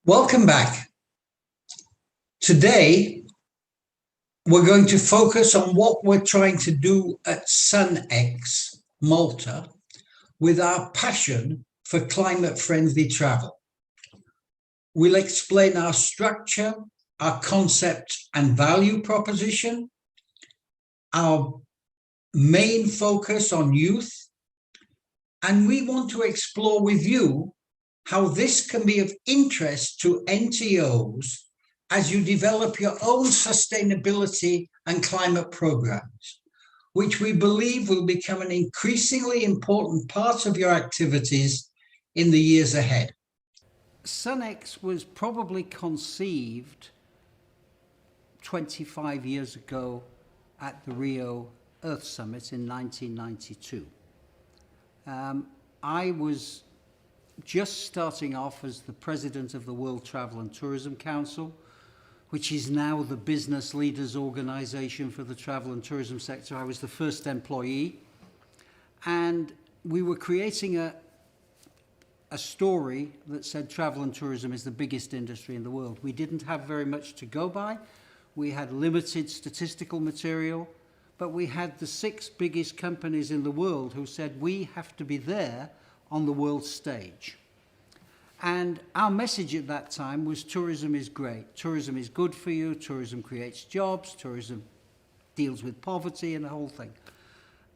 Welcome back. Today, we're going to focus on what we're trying to do at SunX Malta with our passion for climate-friendly travel. We'll explain our structure, our concept and value proposition, our main focus on youth, and we want to explore with you how this can be of interest to NTOs as you develop your own sustainability and climate programs, which we believe will become an increasingly important part of your activities in the years ahead. SunX was probably conceived 25 years ago at the Rio Earth Summit in 1992. I was just starting off as the president of the World Travel and Tourism Council, which is now the business leaders organization for the travel and tourism sector. I was the first employee, and we were creating a story that said travel and tourism is the biggest industry in the world. We didn't have very much to go by. We had limited statistical material, but we had the 6 biggest companies in the world who said we have to be there on the world stage. And our message at that time was tourism is great. Tourism is good for you. Tourism creates jobs. Tourism deals with poverty and the whole thing.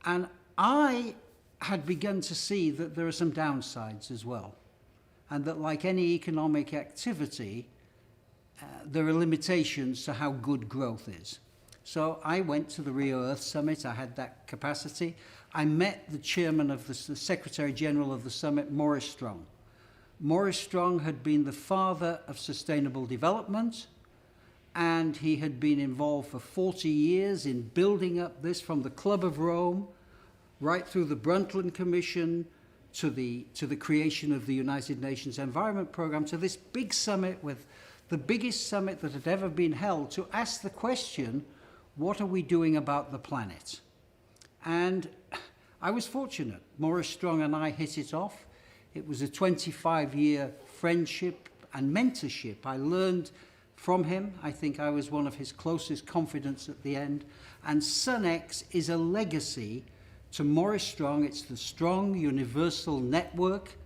And I had begun to see that there are some downsides as well. And that like any economic activity, there are limitations to how good growth is. So I went to the Rio Earth Summit. I had that capacity. I met the chairman of the Secretary General of the summit, Maurice Strong. Maurice Strong had been the father of sustainable development, and he had been involved for 40 years in building up this from the Club of Rome, right through the Brundtland Commission, to the creation of the United Nations Environment Programme, to this big summit, with the biggest summit that had ever been held, to ask the question, what are we doing about the planet? And I was fortunate. Maurice Strong and I hit it off. It was a 25-year friendship and mentorship. I learned from him. I think I was one of his closest confidants at the end. And SunX is a legacy to Maurice Strong. It's the Strong Universal Network.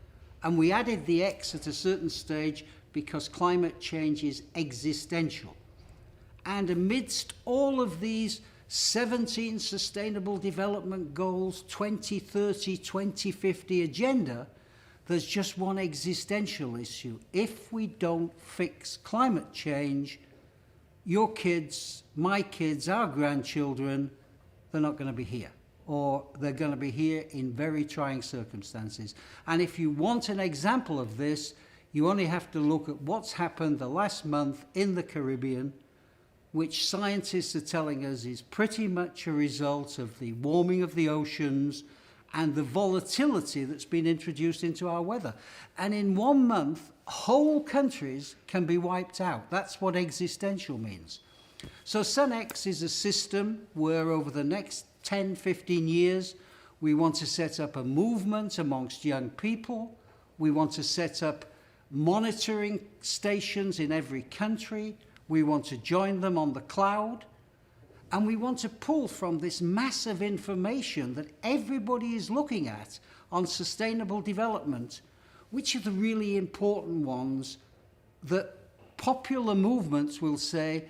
And we added the X at a certain stage because climate change is existential. And amidst all of these 17 Sustainable Development Goals, 2030, 2050 agenda, there's just one existential issue. If we don't fix climate change, your kids, my kids, our grandchildren, they're not going to be here. Or they're going to be here in very trying circumstances. And if you want an example of this, you only have to look at what's happened the last month in the Caribbean, which scientists are telling us is pretty much a result of the warming of the oceans and the volatility that's been introduced into our weather. And in 1 month, whole countries can be wiped out. That's what existential means. So SunX is a system where over the next 10, 15 years, we want to set up a movement amongst young people. We want to set up monitoring stations in every country. We want to join them on the cloud, and we want to pull from this massive information that everybody is looking at on sustainable development, which are the really important ones that popular movements will say,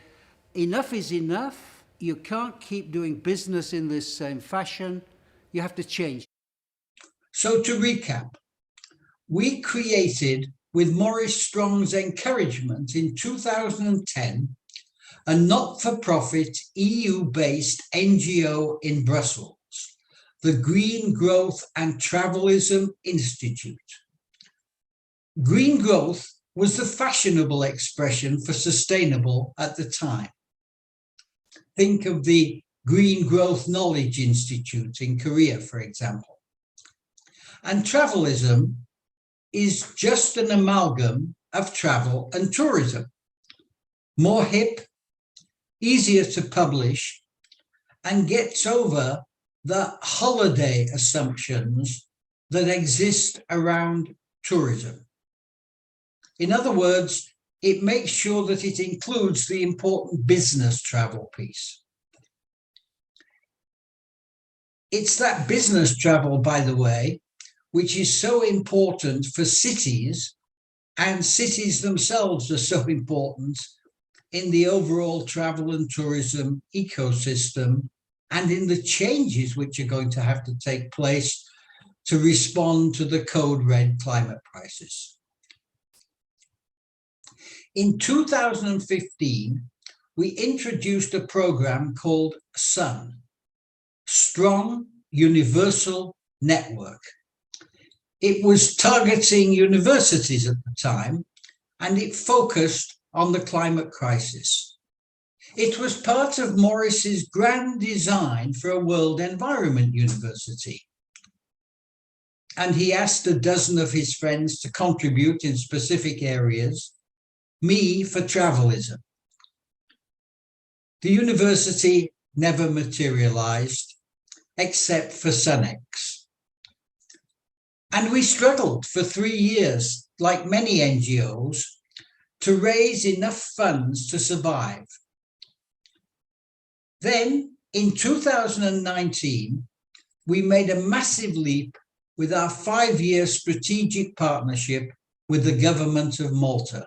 enough is enough, you can't keep doing business in this same fashion, you have to change. So to recap, we created, with Maurice Strong's encouragement in 2010, a not-for-profit EU-based NGO in Brussels, the Green Growth and Travelism Institute. Green growth was the fashionable expression for sustainable at the time. Think of the Green Growth Knowledge Institute in Korea, for example. And travelism is just an amalgam of travel and tourism. More hip, easier to publish, and gets over the holiday assumptions that exist around tourism. In other words, it makes sure that it includes the important business travel piece. It's that business travel, by the way, which is so important for cities, and cities themselves are so important in the overall travel and tourism ecosystem and in the changes which are going to have to take place to respond to the Code Red climate crisis. In 2015, we introduced a program called SUN, Strong Universal Network. It was targeting universities at the time, and it focused on the climate crisis. It was part of Morris's grand design for a World Environment University. And he asked a dozen of his friends to contribute in specific areas, me for travelism. The university never materialized, except for SunX. And we struggled for 3 years, like many NGOs, to raise enough funds to survive. Then, in 2019, we made a massive leap with our 5-year strategic partnership with the government of Malta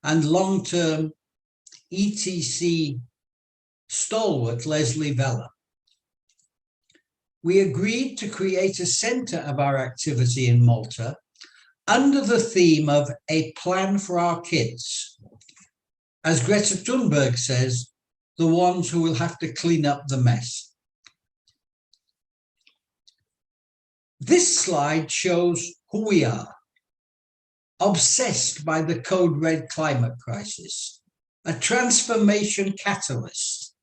and long-term ETC stalwart Leslie Vella. We agreed to create a center of our activity in Malta under the theme of a plan for our kids. As Greta Thunberg says, the ones who will have to clean up the mess. This slide shows who we are, obsessed by the Code Red climate crisis, a transformation catalyst.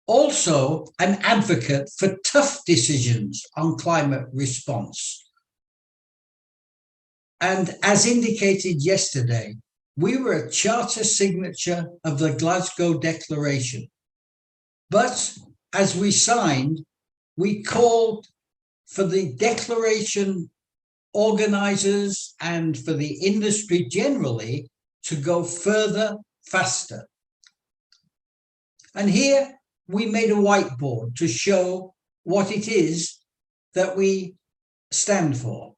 Also an advocate for tough decisions on climate response. And as indicated yesterday, we were a charter signature of the Glasgow Declaration. But as we signed, we called for the declaration organizers and for the industry generally to go further, faster. And here we made a whiteboard to show what it is that we stand for.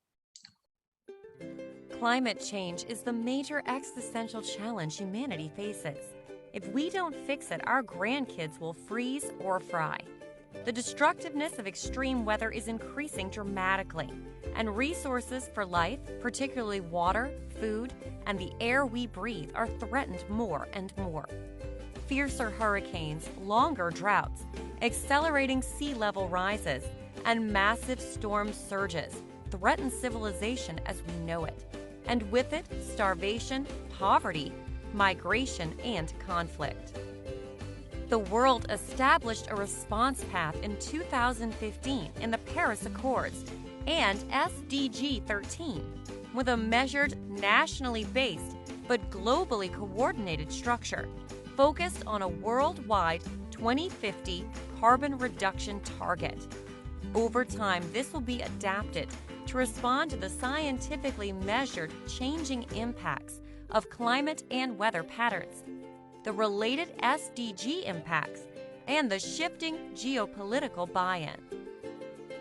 Climate change is the major existential challenge humanity faces. If we don't fix it, our grandkids will freeze or fry. The destructiveness of extreme weather is increasing dramatically, and resources for life, particularly water, food, and the air we breathe, are threatened more and more. Fiercer hurricanes, longer droughts, accelerating sea level rises, and massive storm surges threaten civilization as we know it, and with it, starvation, poverty, migration, and conflict. The world established a response path in 2015 in the Paris Accords and SDG 13 with a measured, nationally based, but globally coordinated structure focused on a worldwide 2050 carbon reduction target. Over time, this will be adapted to respond to the scientifically measured changing impacts of climate and weather patterns, the related SDG impacts, and the shifting geopolitical buy-in.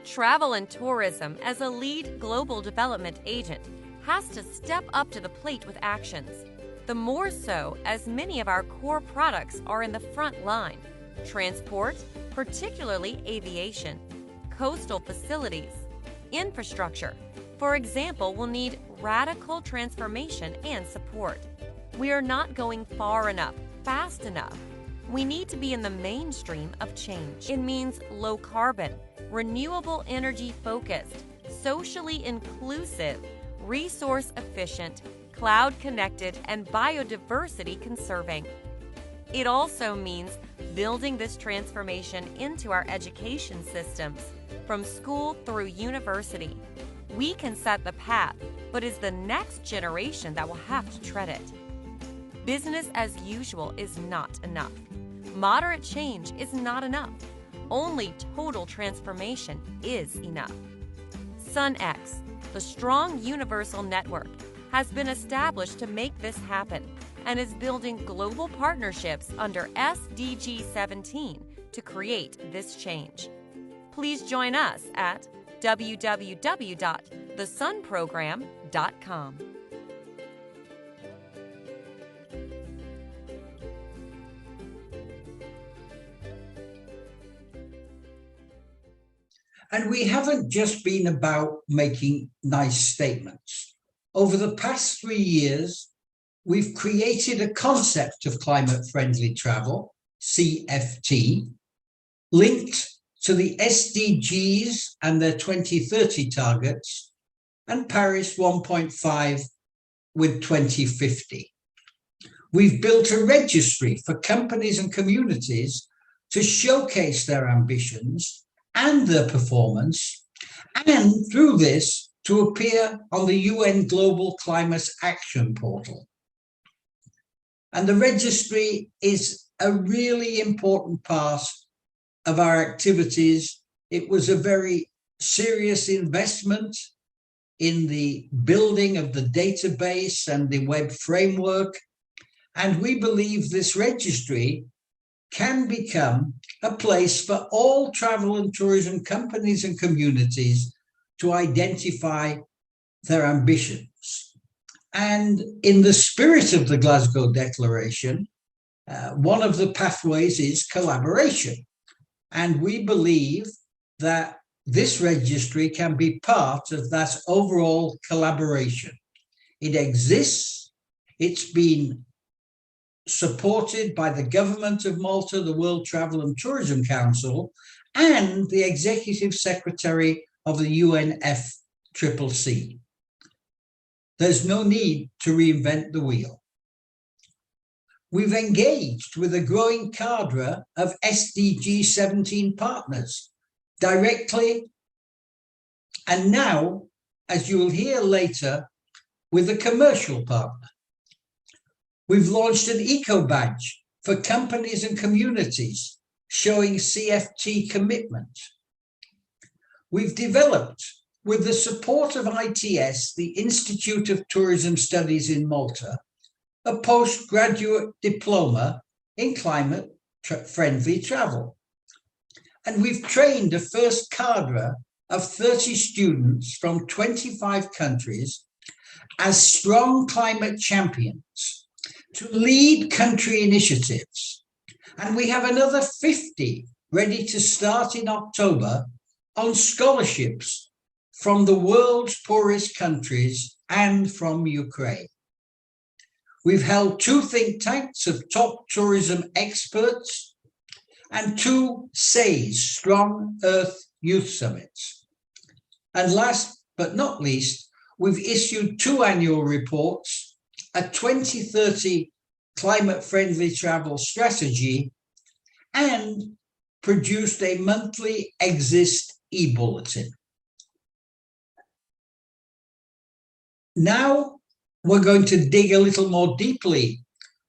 Travel and tourism, as a lead global development agent, has to step up to the plate with actions. The more so as many of our core products are in the front line: transport, particularly aviation, coastal facilities, infrastructure, for example, will need radical transformation and support. We are not going far enough, fast enough. We need to be in the mainstream of change. It means low carbon, renewable energy focused, socially inclusive, resource efficient, cloud connected, and biodiversity conserving. It also means building this transformation into our education systems, from school through university. We can set the path, but it's the next generation that will have to tread it. Business as usual is not enough. Moderate change is not enough. Only total transformation is enough. SunX, the strong universal network, has been established to make this happen and is building global partnerships under SDG 17 to create this change. Please join us at www.thesunprogram.com. And we haven't just been about making nice statements. Over the past 3 years, we've created a concept of climate-friendly travel, CFT, linked to the SDGs and their 2030 targets, and Paris 1.5 with 2050. We've built a registry for companies and communities to showcase their ambitions and their performance, and through this, to appear on the UN Global Climate Action Portal. And the registry is a really important part of our activities. It was a very serious investment in the building of the database and the web framework. And we believe this registry can become a place for all travel and tourism companies and communities to identify their ambitions. And in the spirit of the Glasgow Declaration, one of the pathways is collaboration. And we believe that this registry can be part of that overall collaboration. It exists, it's been supported by the government of Malta, the World Travel and Tourism Council, and the Executive Secretary of the UNFCCC. There's no need to reinvent the wheel. We've engaged with a growing cadre of SDG 17 partners directly, and now, as you will hear later, with a commercial partner. We've launched an eco badge for companies and communities showing CFT commitment. We've developed, with the support of ITS, the Institute of Tourism Studies in Malta, a postgraduate diploma in climate-friendly travel. And we've trained a first cadre of 30 students from 25 countries as strong climate champions to lead country initiatives. And we have another 50 ready to start in October on scholarships from the world's poorest countries and from Ukraine. We've held 2 think tanks of top tourism experts and 2 SAYS, Strong Earth Youth Summits. And last but not least, we've issued 2 annual reports, a 2030 climate-friendly travel strategy, and produced a monthly Exist e-bulletin. Now we're going to dig a little more deeply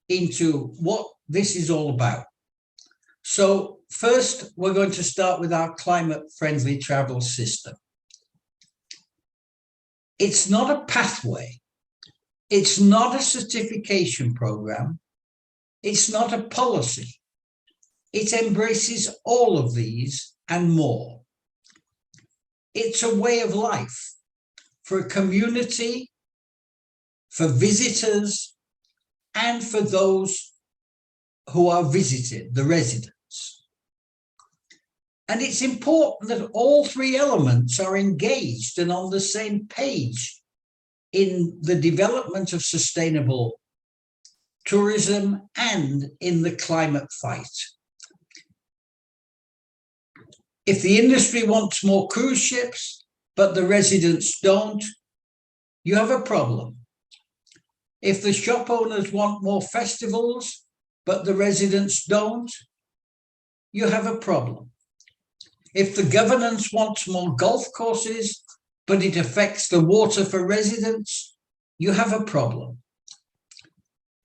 into what this is all about. So first, we're going to start with our climate-friendly travel system. It's not a pathway. It's not a certification program. It's not a policy. It embraces all of these and more. It's a way of life for a community, for visitors, and for those who are visited, the residents. And it's important that all 3 elements are engaged and on the same page in the development of sustainable tourism and in the climate fight. If the industry wants more cruise ships, but the residents don't, you have a problem. If the shop owners want more festivals, but the residents don't, you have a problem. If the governance wants more golf courses, but it affects the water for residents, you have a problem.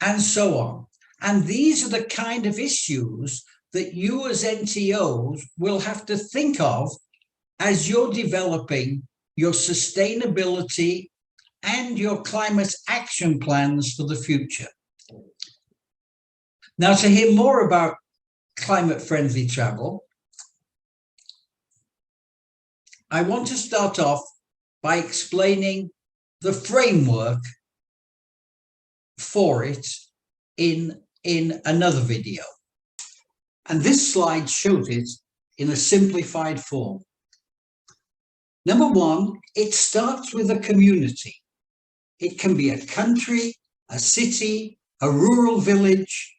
And so on. And these are the kind of issues that you as NTOs will have to think of as you're developing your sustainability and your climate action plans for the future. Now, to hear more about climate-friendly travel, I want to start off by explaining the framework for it in another video. And this slide shows it in a simplified form. Number one, it starts with a community. It can be a country, a city, a rural village.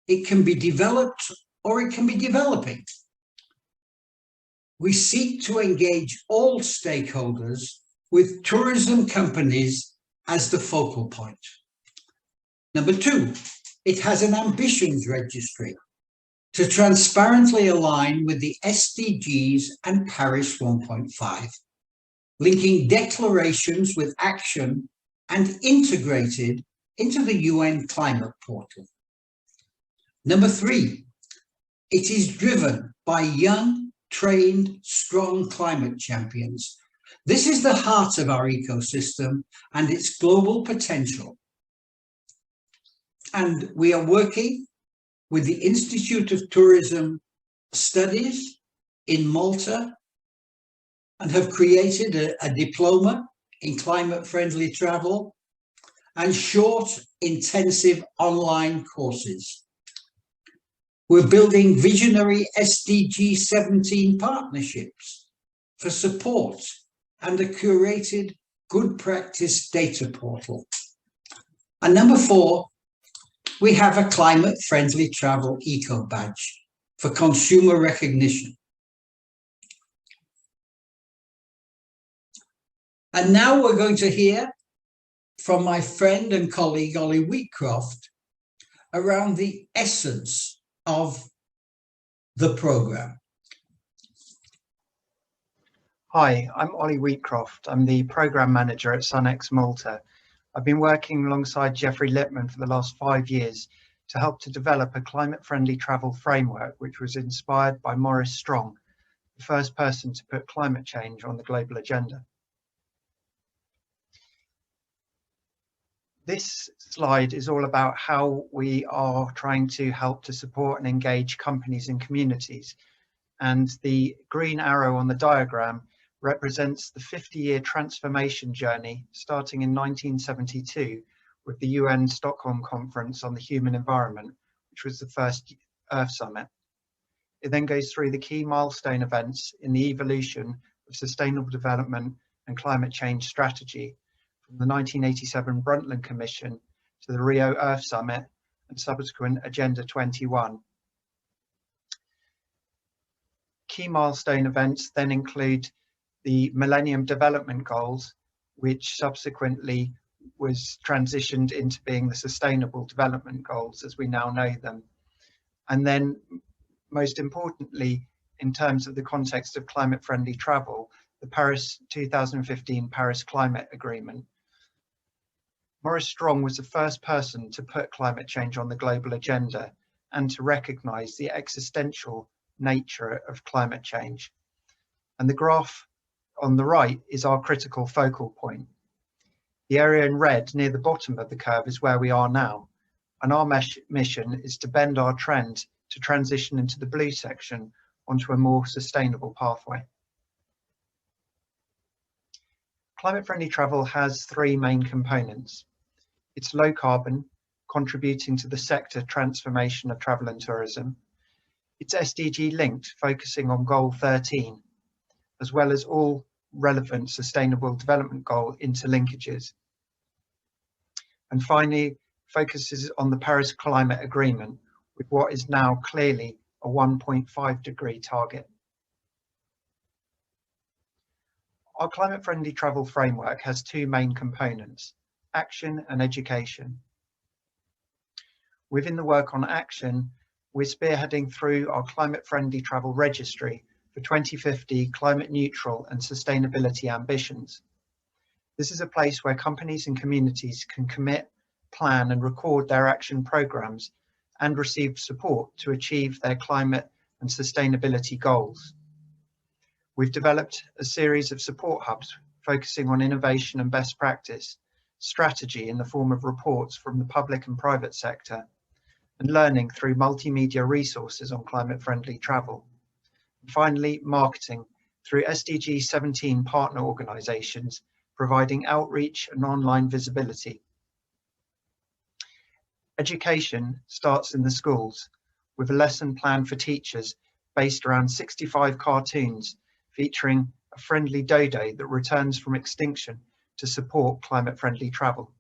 It can be developed or it can be developing. We seek to engage all stakeholders with tourism companies as the focal point. Number two, it has an ambitions registry to transparently align with the SDGs and Paris 1.5, linking declarations with action and integrated into the UN climate portal. Number three, it is driven by young, trained, strong climate champions. This is the heart of our ecosystem and its global potential. And we are working with the Institute of Tourism Studies in Malta and have created a diploma in climate-friendly travel and short, intensive online courses. We're building visionary SDG 17 partnerships for support and a curated good practice data portal. And number four, we have a climate-friendly travel eco badge for consumer recognition. And now we're going to hear from my friend and colleague, Ollie Wheatcroft, around the essence of the programme. Hi, I'm Ollie Wheatcroft. I'm the Programme Manager at SunX Malta. I've been working alongside Jeffrey Lippman for the last 5 years to help to develop a climate-friendly travel framework, which was inspired by Maurice Strong, the first person to put climate change on the global agenda. This slide is all about how we are trying to help to support and engage companies and communities. And the green arrow on the diagram represents the 50-year transformation journey starting in 1972 with the UN Stockholm Conference on the Human Environment, which was the first Earth Summit. It then goes through the key milestone events in the evolution of sustainable development and climate change strategy, from the 1987 Brundtland Commission to the Rio Earth Summit and subsequent Agenda 21. Key milestone events then include the Millennium Development Goals, which subsequently was transitioned into being the Sustainable Development Goals as we now know them. And then, most importantly, in terms of the context of climate-friendly travel, the 2015 Paris Climate Agreement. Maurice Strong was the first person to put climate change on the global agenda and to recognise the existential nature of climate change. And the graph on the right is our critical focal point. The area in red near the bottom of the curve is where we are now, and our mission is to bend our trend to transition into the blue section onto a more sustainable pathway. Climate-friendly travel has three main components. It's low carbon, contributing to the sector transformation of travel and tourism. It's SDG linked, focusing on goal 13, as well as all relevant sustainable development goal interlinkages. And finally, focuses on the Paris Climate Agreement with what is now clearly a 1.5 degree target. Our climate-friendly travel framework has two main components, action and education. Within the work on action, we're spearheading through our climate-friendly travel registry for 2050 climate neutral and sustainability ambitions. This is a place where companies and communities can commit, plan and record their action programs and receive support to achieve their climate and sustainability goals. We've developed a series of support hubs focusing on innovation and best practice, strategy in the form of reports from the public and private sector, and learning through multimedia resources on climate-friendly travel. And finally, marketing through SDG 17 partner organisations, providing outreach and online visibility. Education starts in the schools, with a lesson plan for teachers based around 65 cartoons featuring a friendly dodo that returns from extinction to support climate-friendly travel.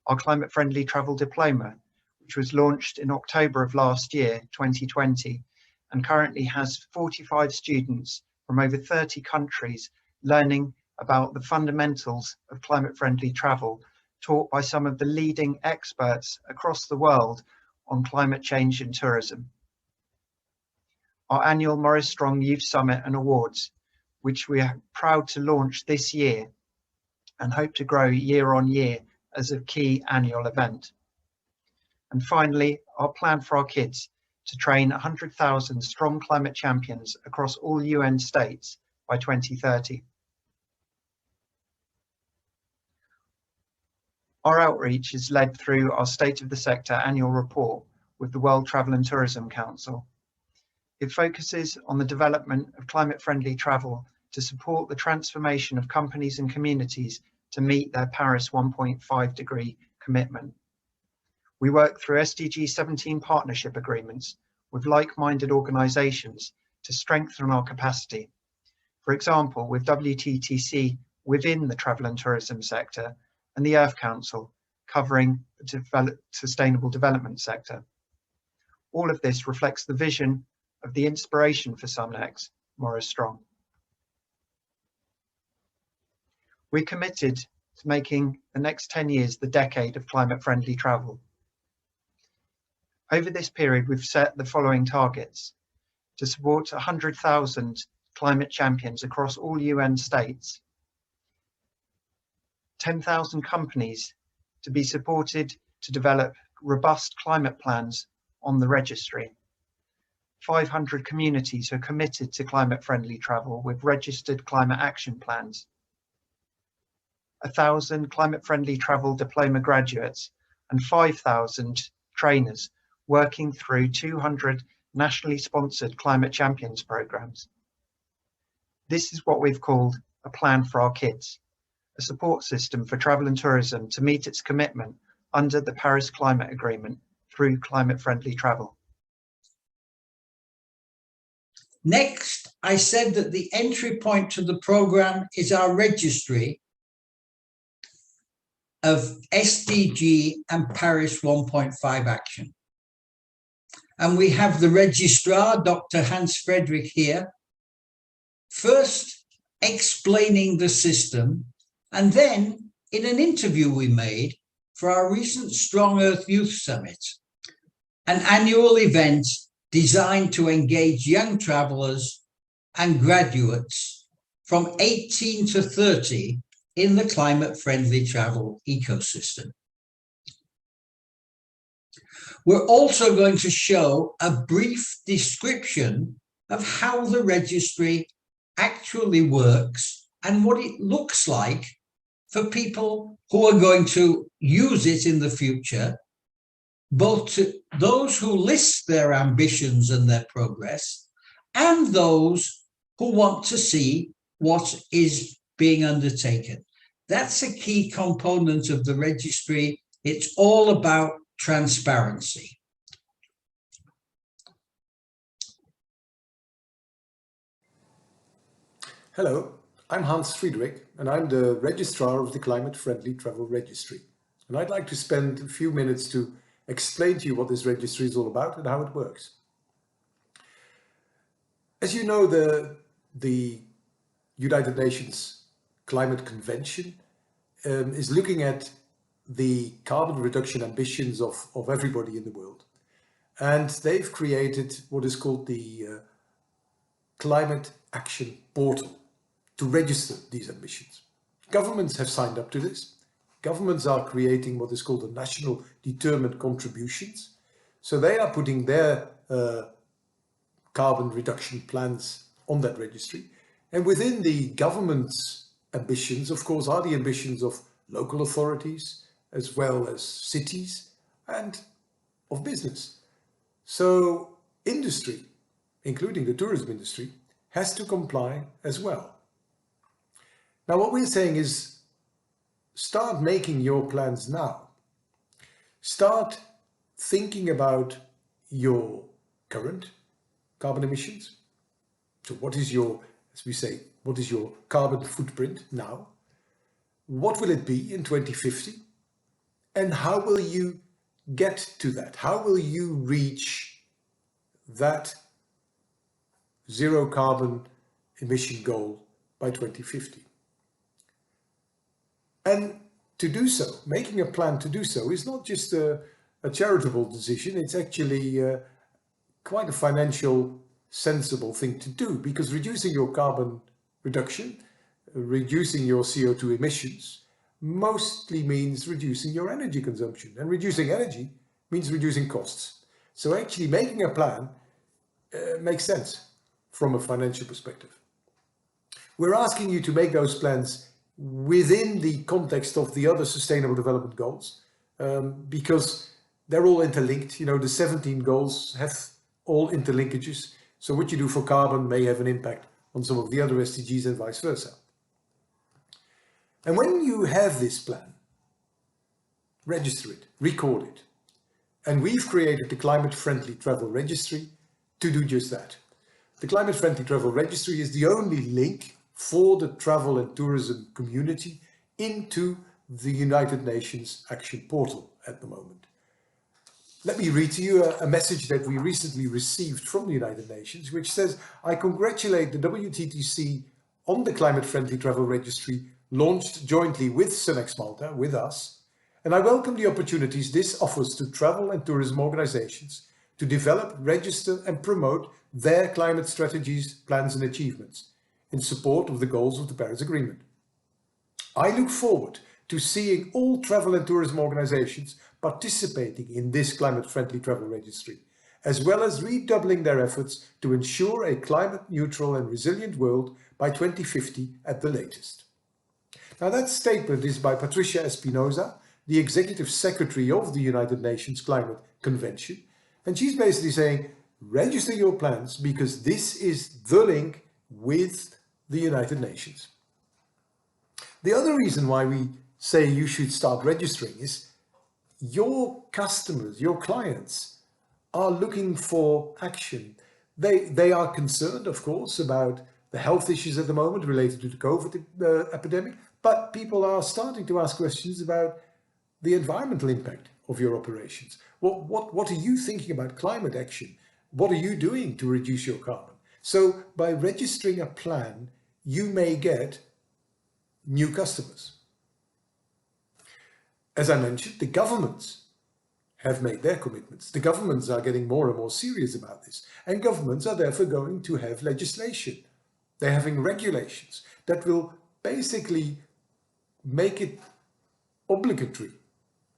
Our climate-friendly travel diploma, which was launched in October of last year, 2020, and currently has 45 students from over 30 countries learning about the fundamentals of climate-friendly travel, taught by some of the leading experts across the world on climate change and tourism. Our annual Maurice Strong Youth Summit and Awards, which we are proud to launch this year and hope to grow year on year as a key annual event. And finally, our plan for our kids to train 100,000 strong climate champions across all UN states by 2030. Our outreach is led through our State of the Sector annual report with the World Travel and Tourism Council. It focuses on the development of climate-friendly travel to support the transformation of companies and communities to meet their Paris 1.5 degree commitment. We work through SDG 17 partnership agreements with like-minded organisations to strengthen our capacity. For example, with WTTC within the travel and tourism sector and the Earth Council covering the sustainable development sector. All of this reflects the vision of the inspiration for SumNext, Maurice Strong. We're committed to making the next 10 years the decade of climate-friendly travel. Over this period, we've set the following targets: to support 100,000 climate champions across all UN states, 10,000 companies to be supported to develop robust climate plans on the registry, 500 communities who are committed to climate-friendly travel with registered climate action plans, 1,000 climate-friendly travel diploma graduates, and 5,000 trainers working through 200 nationally sponsored climate champions programs. This is what we've called a plan for our kids, a support system for travel and tourism to meet its commitment under the Paris Climate Agreement through climate-friendly travel. Next, I said that the entry point to the program is our registry of SDG and Paris 1.5 action. And we have the registrar, Dr. Hans Fredrik, here, first explaining the system, and then in an interview we made for our recent Strong Earth Youth Summit, an annual event designed to engage young travellers and graduates from 18 to 30 in the climate-friendly travel ecosystem. We're also going to show a brief description of how the registry actually works and what it looks like for people who are going to use it in the future, both to those who list their ambitions and their progress, and those who want to see what is being undertaken. That's a key component of the registry. It's all about transparency. Hello, I'm Hans Friedrich, and I'm the registrar of the Climate Friendly Travel Registry. And I'd like to spend a few minutes to explain to you what this registry is all about and how it works. As you know, the United Nations Climate Convention is looking at the carbon reduction ambitions of everybody in the world. And they've created what is called the Climate Action Portal to register these ambitions. Governments have signed up to this. Governments are creating what is called the National Determined Contributions. So they are putting their carbon reduction plans on that registry. And within the government's ambitions, of course, are the ambitions of local authorities, as well as cities, and of business. So industry, including the tourism industry, has to comply as well. Now, what we're saying is start making your plans now. Start thinking about your current carbon emissions. So what is your, as we say, what is your carbon footprint now? What will it be in 2050? And how will you get to that? How will you reach that zero carbon emission goal by 2050? And to do so, making a plan to do so is not just a charitable decision, it's actually quite a financial sensible thing to do, because reducing your carbon reduction, reducing your CO2 emissions, mostly means reducing your energy consumption, and reducing energy means reducing costs. So actually making a plan makes sense from a financial perspective. We're asking you to make those plans within the context of the other Sustainable Development Goals, because they're all interlinked. You know, the 17 goals have all interlinkages. So what you do for carbon may have an impact on some of the other SDGs and vice versa. And when you have this plan, register it, record it. And we've created the Climate Friendly Travel Registry to do just that. The Climate Friendly Travel Registry is the only link for the travel and tourism community into the United Nations Action Portal at the moment. Let me read to you a message that we recently received from the United Nations, which says, "I congratulate the WTTC on the Climate Friendly Travel Registry launched jointly with Sunex Malta, with us, and I welcome the opportunities this offers to travel and tourism organizations to develop, register and promote their climate strategies, plans and achievements in support of the goals of the Paris Agreement. I look forward to seeing all travel and tourism organizations participating in this climate-friendly travel registry, as well as redoubling their efforts to ensure a climate-neutral and resilient world by 2050 at the latest." Now that statement is by Patricia Espinosa, the Executive Secretary of the United Nations Climate Convention, and she's basically saying, register your plans because this is the link with the United Nations. The other reason why we say you should start registering is your customers, your clients are looking for action. They are concerned, of course, about the health issues at the moment related to the COVID epidemic, but people are starting to ask questions about the environmental impact of your operations. What are you thinking about climate action? What are you doing to reduce your carbon? So by registering a plan, you may get new customers. As I mentioned, the governments have made their commitments. The governments are getting more and more serious about this, and governments are therefore going to have legislation. They're having regulations that will basically make it obligatory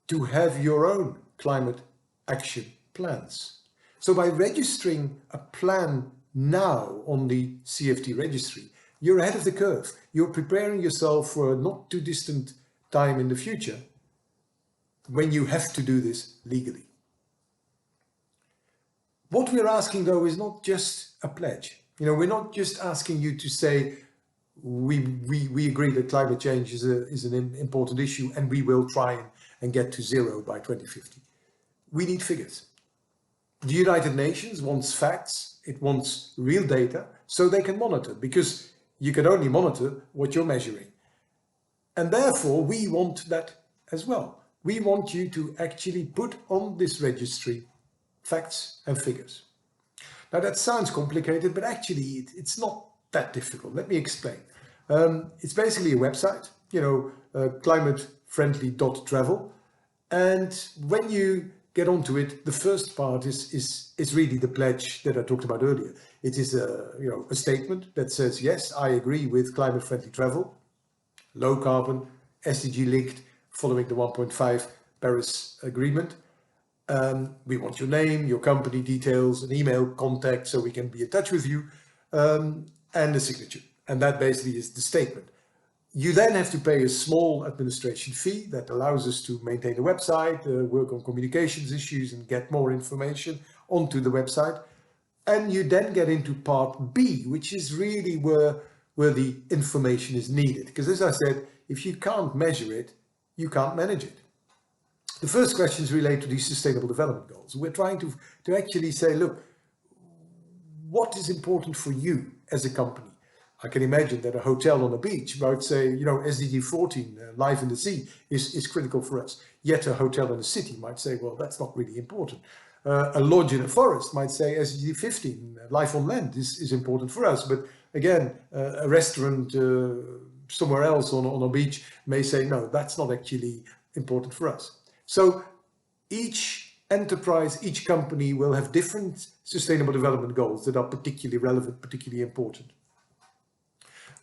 to have your own climate action plans. So by registering a plan now on the CFT registry, you're ahead of the curve. You're preparing yourself for a not too distant time in the future when you have to do this legally. What we're asking though is not just a pledge. You know, we're not just asking you to say, we agree that climate change is an important issue and we will try and get to zero by 2050. We need figures. The United Nations wants facts, it wants real data, so they can monitor, because you can only monitor what you're measuring. And therefore, we want that as well. We want you to actually put on this registry facts and figures. Now that sounds complicated, but actually it's not that difficult. Let me explain. It's basically a website, you know, climatefriendly.travel. And when you get onto it, the first part is really the pledge that I talked about earlier. It is a statement that says, yes, I agree with climate-friendly travel, low carbon, SDG linked, following the 1.5 Paris Agreement. We want your name, your company details, an email contact so we can be in touch with you, and a signature. And that basically is the statement. You then have to pay a small administration fee that allows us to maintain the website, work on communications issues and get more information onto the website. And you then get into part B, which is really where the information is needed. Because as I said, if you can't measure it, you can't manage it. The first questions relate to these sustainable development goals. We're trying to actually say, look, what is important for you as a company? I can imagine that a hotel on a beach might say, you know, SDG 14, life in the sea, is critical for us. Yet a hotel in a city might say, well, that's not really important. A lodge in a forest might say SDG 15, life on land is important for us. But again, a restaurant somewhere else on a beach may say, no, that's not actually important for us. So each enterprise, each company will have different sustainable development goals that are particularly relevant, particularly important.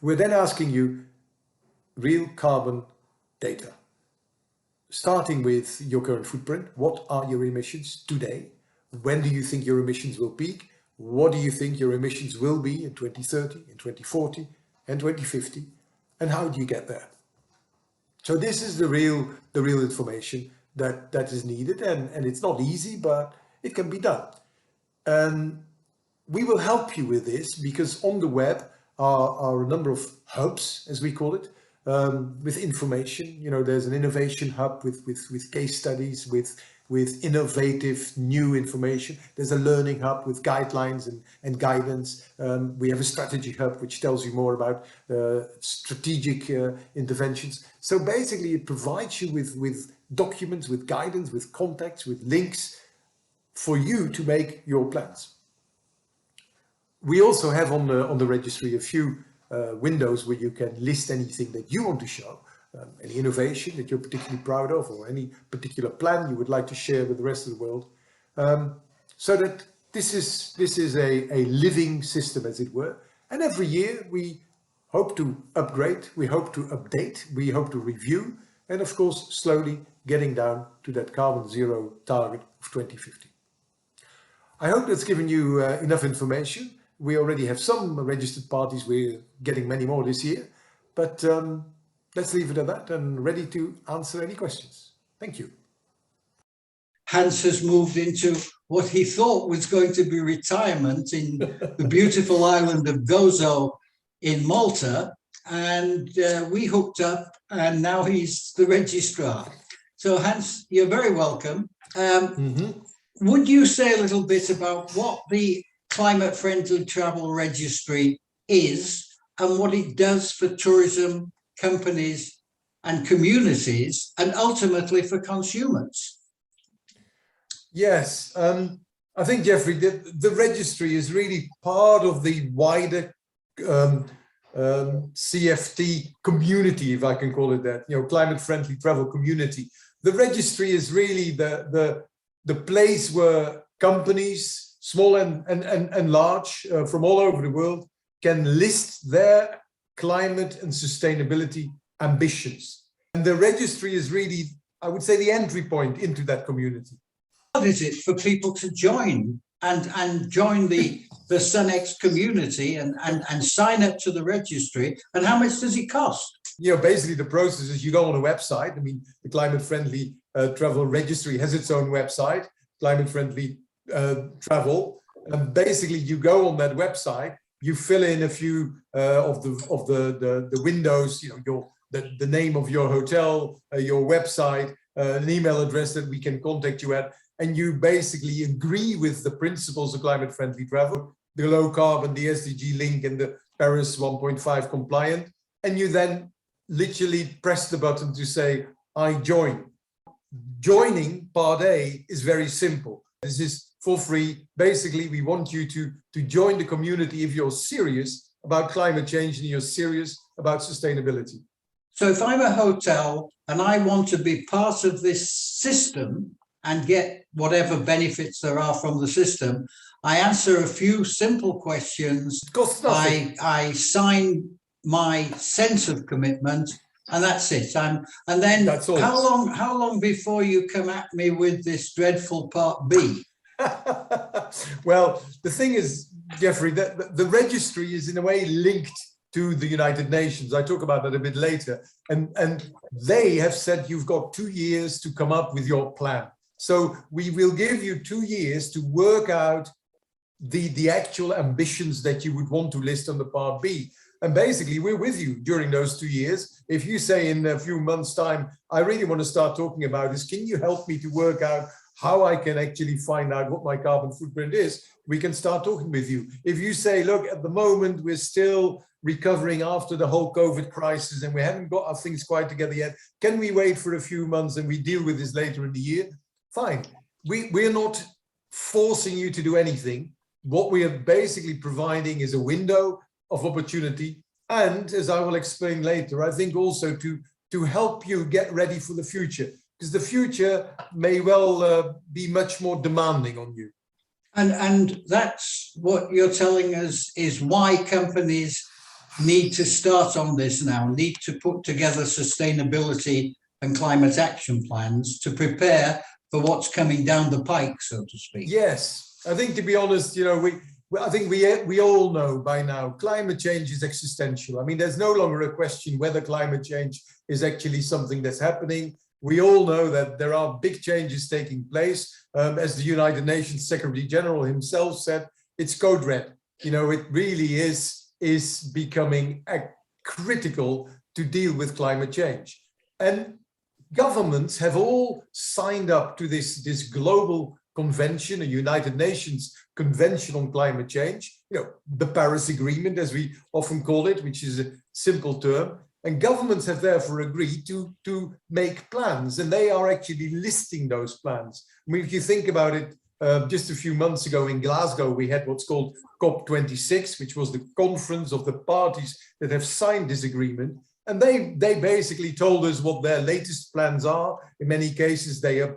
We're then asking you real carbon data, starting with your current footprint. What are your emissions today? When do you think your emissions will peak? What do you think your emissions will be in 2030, in 2040, and 2050? And how do you get there? So this is the real information that is needed, and it's not easy, but it can be done. We will help you with this because on the web are a number of hubs, as we call it, with information. You know, there's an innovation hub with case studies, with innovative new information. There's a learning hub with guidelines and guidance. We have a strategy hub which tells you more about strategic interventions. So basically it provides you with documents, with guidance, with contacts, with links for you to make your plans. We also have on the registry a few windows where you can list anything that you want to show, any innovation that you're particularly proud of, or any particular plan you would like to share with the rest of the world. So that this is a living system, as it were. And every year we hope to upgrade, we hope to update, we hope to review, and of course slowly getting down to that carbon zero target of 2050. I hope that's given you enough information. We already have some registered parties. We're getting many more this year, but let's leave it at that and ready to answer any questions. Thank you. Hans has moved into what he thought was going to be retirement in the beautiful island of Gozo in Malta, and we hooked up, and now he's the registrar. So Hans, you're very welcome. Would you say a little bit about what the Climate Friendly Travel Registry is and what it does for tourism companies and communities and ultimately for consumers? Yes, I think, Jeffrey, the registry is really part of the wider CFT community, if I can call it that, you know, climate friendly travel community. The registry is really the place where companies, small and large, from all over the world, can list their climate and sustainability ambitions. And the registry is really, I would say, the entry point into that community. What is it for people to join and join the SunX community and sign up to the registry? And how much does it cost? You know, basically the process is you go on a website. I mean, the Climate Friendly Travel Registry has its own website, Climate Friendly Travel. And basically you go on that website, you fill in a few of the windows, you know, the name of your hotel, your website, an email address that we can contact you at, and you basically agree with the principles of climate friendly travel, the low carbon, the SDG link, and the Paris 1.5 compliant, and you then literally press the button to say, I join. Joining part A is very simple. This is for free. Basically, we want you to join the community if you're serious about climate change and you're serious about sustainability. So if I'm a hotel and I want to be part of this system and get whatever benefits there are from the system, I answer a few simple questions. Costs nothing. I sign my sense of commitment, and that's it. And then That's all. How long before you come at me with this dreadful part B? Well, the thing is, Jeffrey, that the registry is in a way linked to the United Nations. I talk about that a bit later. And they have said you've got 2 years to come up with your plan. So we will give you 2 years to work out the actual ambitions that you would want to list on the part B. And basically, we're with you during those 2 years. If you say in a few months' time, I really want to start talking about this, can you help me to work out how I can actually find out what my carbon footprint is? We can start talking with you. If you say, look, at the moment, we're still recovering after the whole COVID crisis and we haven't got our things quite together yet, can we wait for a few months and we deal with this later in the year? Fine. We're not forcing you to do anything. What we are basically providing is a window of opportunity. And as I will explain later, I think also to help you get ready for the future, because the future may well be much more demanding on you. And that's what you're telling us is why companies need to start on this now, need to put together sustainability and climate action plans to prepare for what's coming down the pike, so to speak. Yes, I think, to be honest, I think we all know by now climate change is existential. I mean, there's no longer a question whether climate change is actually something that's happening. We all know that there are big changes taking place. As the United Nations Secretary General himself said, it's code red. It really is becoming critical to deal with climate change. And governments have all signed up to this global convention, a United Nations Convention on Climate Change, the Paris Agreement, as we often call it, which is a simple term. And governments have therefore agreed to make plans, and they are actually listing those plans. I mean, if you think about it, just a few months ago in Glasgow, we had what's called COP26, which was the conference of the parties that have signed this agreement. And they basically told us what their latest plans are. In many cases, they have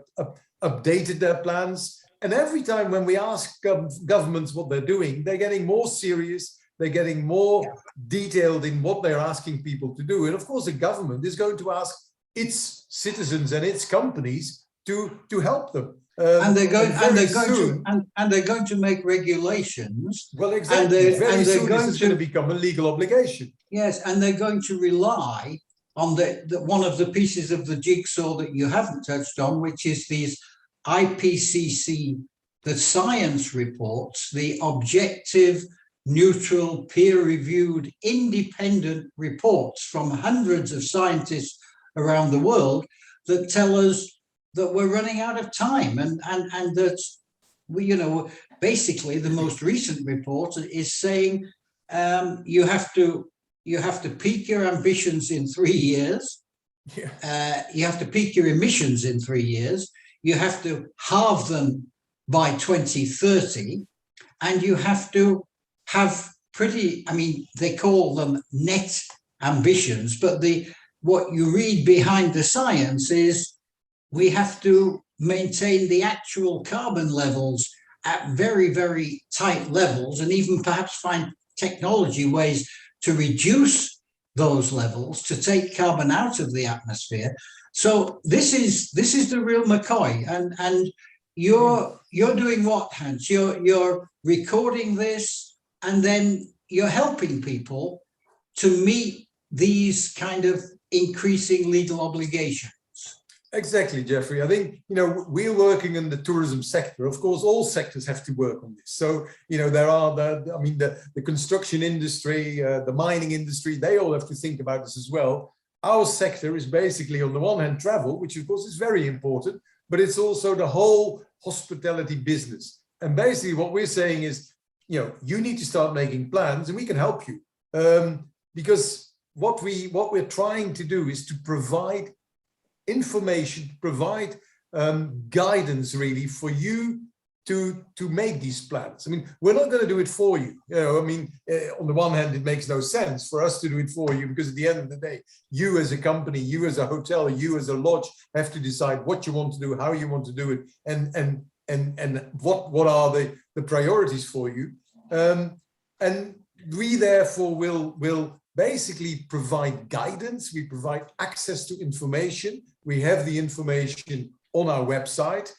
updated their plans. And every time when we ask governments what they're doing, they're getting more serious. They're getting more detailed in what they're asking people to do. And of course, the government is going to ask its citizens and its companies to help them. And they're going to make regulations. Well, exactly. Very soon this is going to become a legal obligation. Yes, and they're going to rely on the one of the pieces of the jigsaw that you haven't touched on, which is these IPCC, the science reports, the objective, neutral, peer-reviewed, independent reports from hundreds of scientists around the world that tell us that we're running out of time, and that we, basically the most recent report is saying you have to peak your ambitions in 3 years. Yeah. You have to peak your emissions in 3 years. You have to halve them by 2030, and you have to have they call them net ambitions, but what you read behind the science is we have to maintain the actual carbon levels at very, very tight levels, and even perhaps find technology ways to reduce those levels, to take carbon out of the atmosphere. So this is the real McCoy, and you're doing what, Hans? You're recording this, and then you're helping people to meet these kind of increasing legal obligations. Exactly, Jeffrey. I think, we're working in the tourism sector. Of course, all sectors have to work on this. So, there are the construction industry, the mining industry, they all have to think about this as well. Our sector is basically, on the one hand, travel, which of course is very important, but it's also the whole hospitality business. And basically what we're saying is, you need to start making plans, and we can help you. Because what we're trying to do is to provide information, provide guidance really for you to make these plans. I mean, we're not going to do it for you. On the one hand, it makes no sense for us to do it for you, because at the end of the day, you as a company, you as a hotel, you as a lodge have to decide what you want to do, how you want to do it, and what are the priorities for you. And we therefore will basically provide guidance. We provide access to information. We have the information on our website.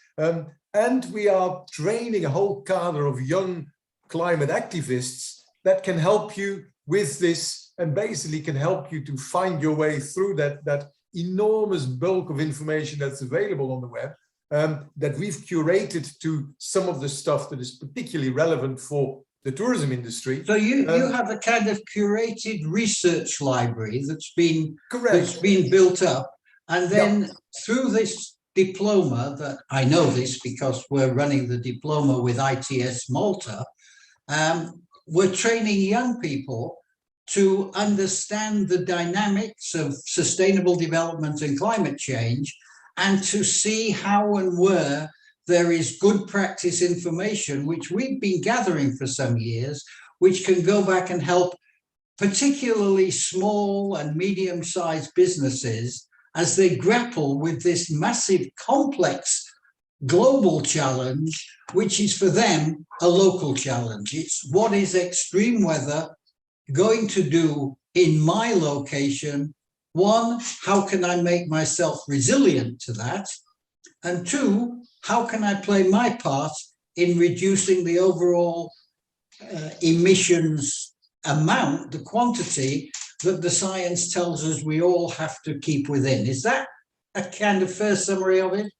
And we are training a whole cadre of young climate activists that can help you with this and basically can help you to find your way through that enormous bulk of information that's available on the web, that we've curated to some of the stuff that is particularly relevant for the tourism industry. So you have a kind of curated research library that's been built up, and then through this diploma, that I know this because we're running the diploma with ITS Malta, we're training young people to understand the dynamics of sustainable development and climate change, and to see how and where there is good practice information, which we've been gathering for some years, which can go back and help particularly small and medium-sized businesses as they grapple with this massive, complex global challenge, which is for them a local challenge. It's what is extreme weather going to do in my location? One, how can I make myself resilient to that? And two, how can I play my part in reducing the overall emissions amount, the quantity that the science tells us we all have to keep within? Is that a kind of first summary of it?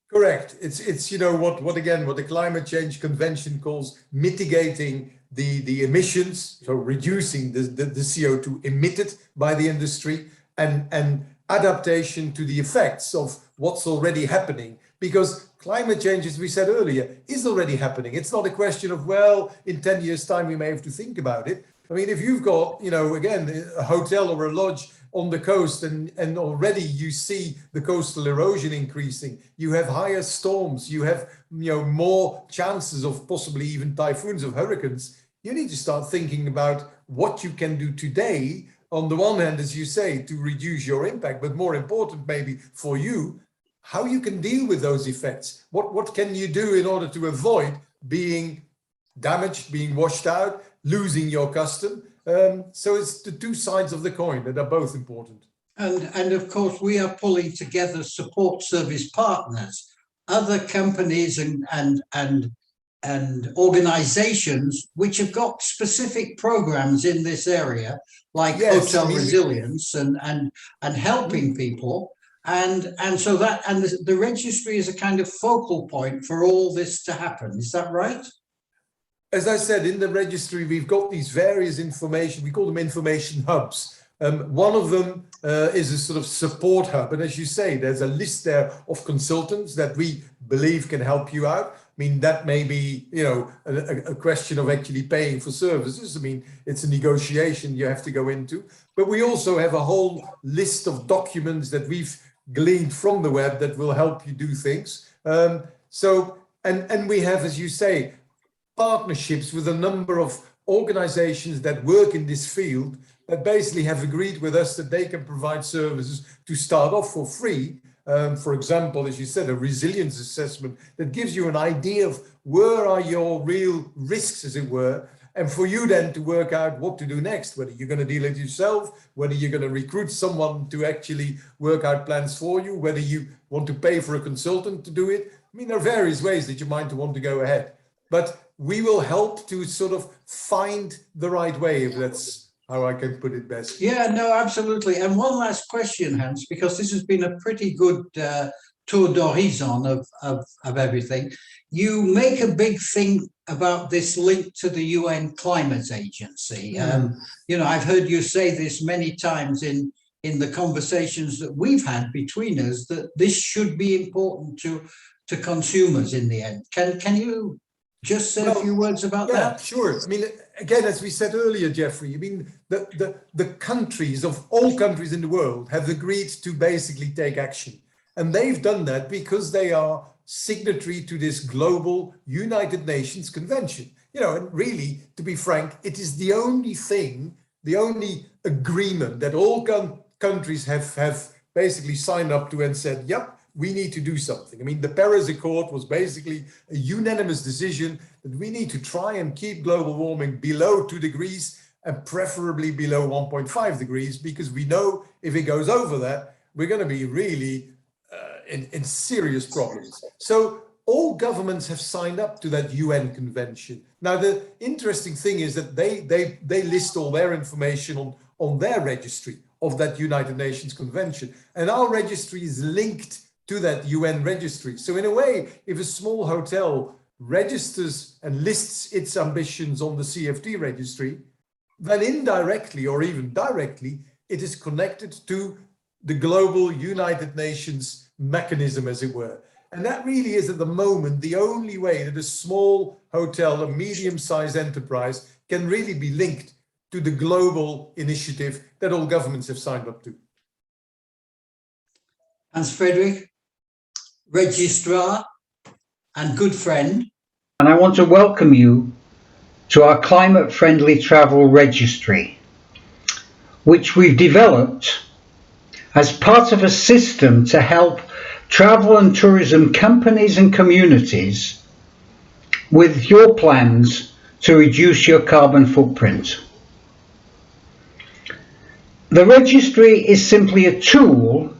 Correct. It's you know what the Climate Change Convention calls mitigating the emissions, so reducing the CO2 emitted by the industry, and adaptation to the effects of what's already happening. Because climate change, as we said earlier, is already happening. It's not a question of, well, in 10 years' time we may have to think about it. I mean, if you've got, you know, again, a hotel or a lodge on the coast, and already you see the coastal erosion increasing, you have higher storms, you have, you know, more chances of possibly even typhoons, of hurricanes, you need to start thinking about what you can do today, on the one hand, as you say, to reduce your impact, but more important maybe for you, how you can deal with those effects. What can you do in order to avoid being damaged, being washed out, losing your custom? So it's the two sides of the coin that are both important. And of course, we are pulling together support service partners, other companies and organizations which have got specific programs in this area, like hotel resilience and helping people. And so that, and the registry is a kind of focal point for all this to happen. Is that right? As I said, in the registry, we've got these various information, we call them information hubs. One of them is a sort of support hub. And as you say, there's a list there of consultants that we believe can help you out. I mean, that may be, you know, a question of actually paying for services. I mean, it's a negotiation you have to go into. But we also have a whole list of documents that we've gleaned from the web that will help you do things. And we have, as you say, partnerships with a number of organizations that work in this field that basically have agreed with us that they can provide services to start off for free. For example, as you said, a resilience assessment that gives you an idea of where are your real risks, as it were, and for you then to work out what to do next, whether you're going to deal it yourself, whether you're going to recruit someone to actually work out plans for you, whether you want to pay for a consultant to do it. I mean, there are various ways that you might want to go ahead, but we will help to sort of find the right way, if that's how I can put it best. Yeah, no, absolutely. And one last question, Hans, because this has been a pretty good tour d'horizon of everything. You make a big thing about this link to the UN Climate Agency. You know, I've heard you say this many times in the conversations that we've had between us, that this should be important to consumers in the end. Can you just say a few words about that? Yeah, sure. I mean, again, as we said earlier, Jeffrey, I mean, the countries of all countries in the world have agreed to basically take action. And they've done that because they are signatory to this global United Nations Convention. You know, and really, to be frank, it is the only thing, the only agreement that all countries have basically signed up to and said, yep, we need to do something. I mean, the Paris Accord was basically a unanimous decision that we need to try and keep global warming below 2 degrees and preferably below 1.5 degrees, because we know if it goes over that, we're going to be really in serious problems. So all governments have signed up to that UN convention. Now, the interesting thing is that they list all their information on their registry of that United Nations Convention. And our registry is linked to that UN registry. So in a way, if a small hotel registers and lists its ambitions on the CFD registry, then indirectly or even directly, it is connected to the global United Nations mechanism, as it were. And that really is at the moment the only way that a small hotel, a medium-sized enterprise, can really be linked to the global initiative that all governments have signed up to. Hans Frederick, registrar and good friend. And I want to welcome you to our climate friendly travel registry, which we've developed as part of a system to help travel and tourism companies and communities with your plans to reduce your carbon footprint. The registry is simply a tool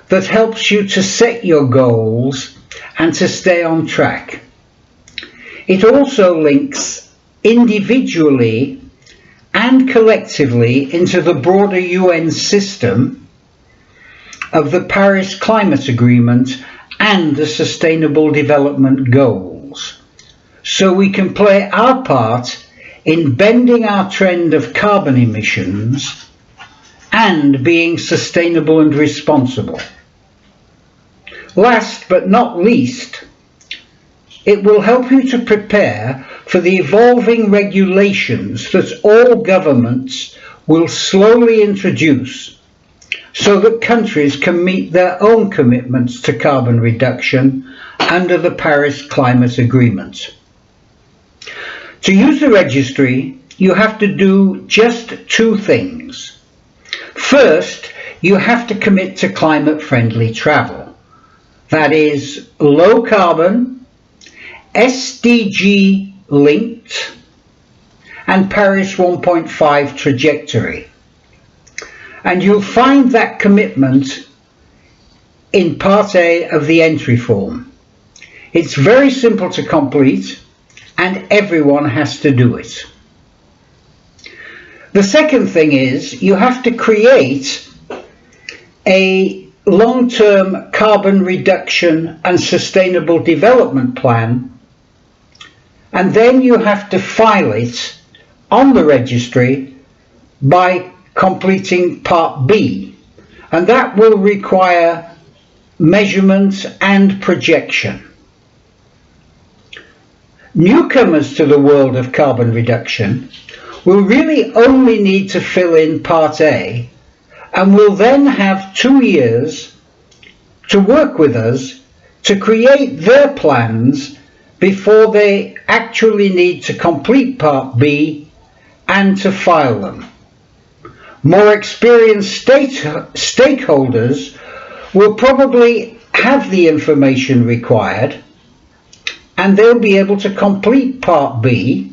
that helps you to set your goals and to stay on track. It also links individually and collectively into the broader UN system of the Paris Climate Agreement and the Sustainable Development Goals. So we can play our part in bending our trend of carbon emissions and being sustainable and responsible. Last but not least, it will help you to prepare for the evolving regulations that all governments will slowly introduce so that countries can meet their own commitments to carbon reduction under the Paris Climate Agreement. To use the registry, you have to do just two things. First, you have to commit to climate-friendly travel. That is low carbon, SDG linked, and Paris 1.5 trajectory. And you'll find that commitment in Part A of the entry form. It's very simple to complete, and everyone has to do it. The second thing is you have to create a long-term carbon reduction and sustainable development plan, and then you have to file it on the registry by completing Part B, and that will require measurements and projection. Newcomers to the world of carbon reduction will really only need to fill in Part A and will then have 2 years to work with us to create their plans before they actually need to complete Part B and to file them. More experienced stakeholders will probably have the information required, and they'll be able to complete Part B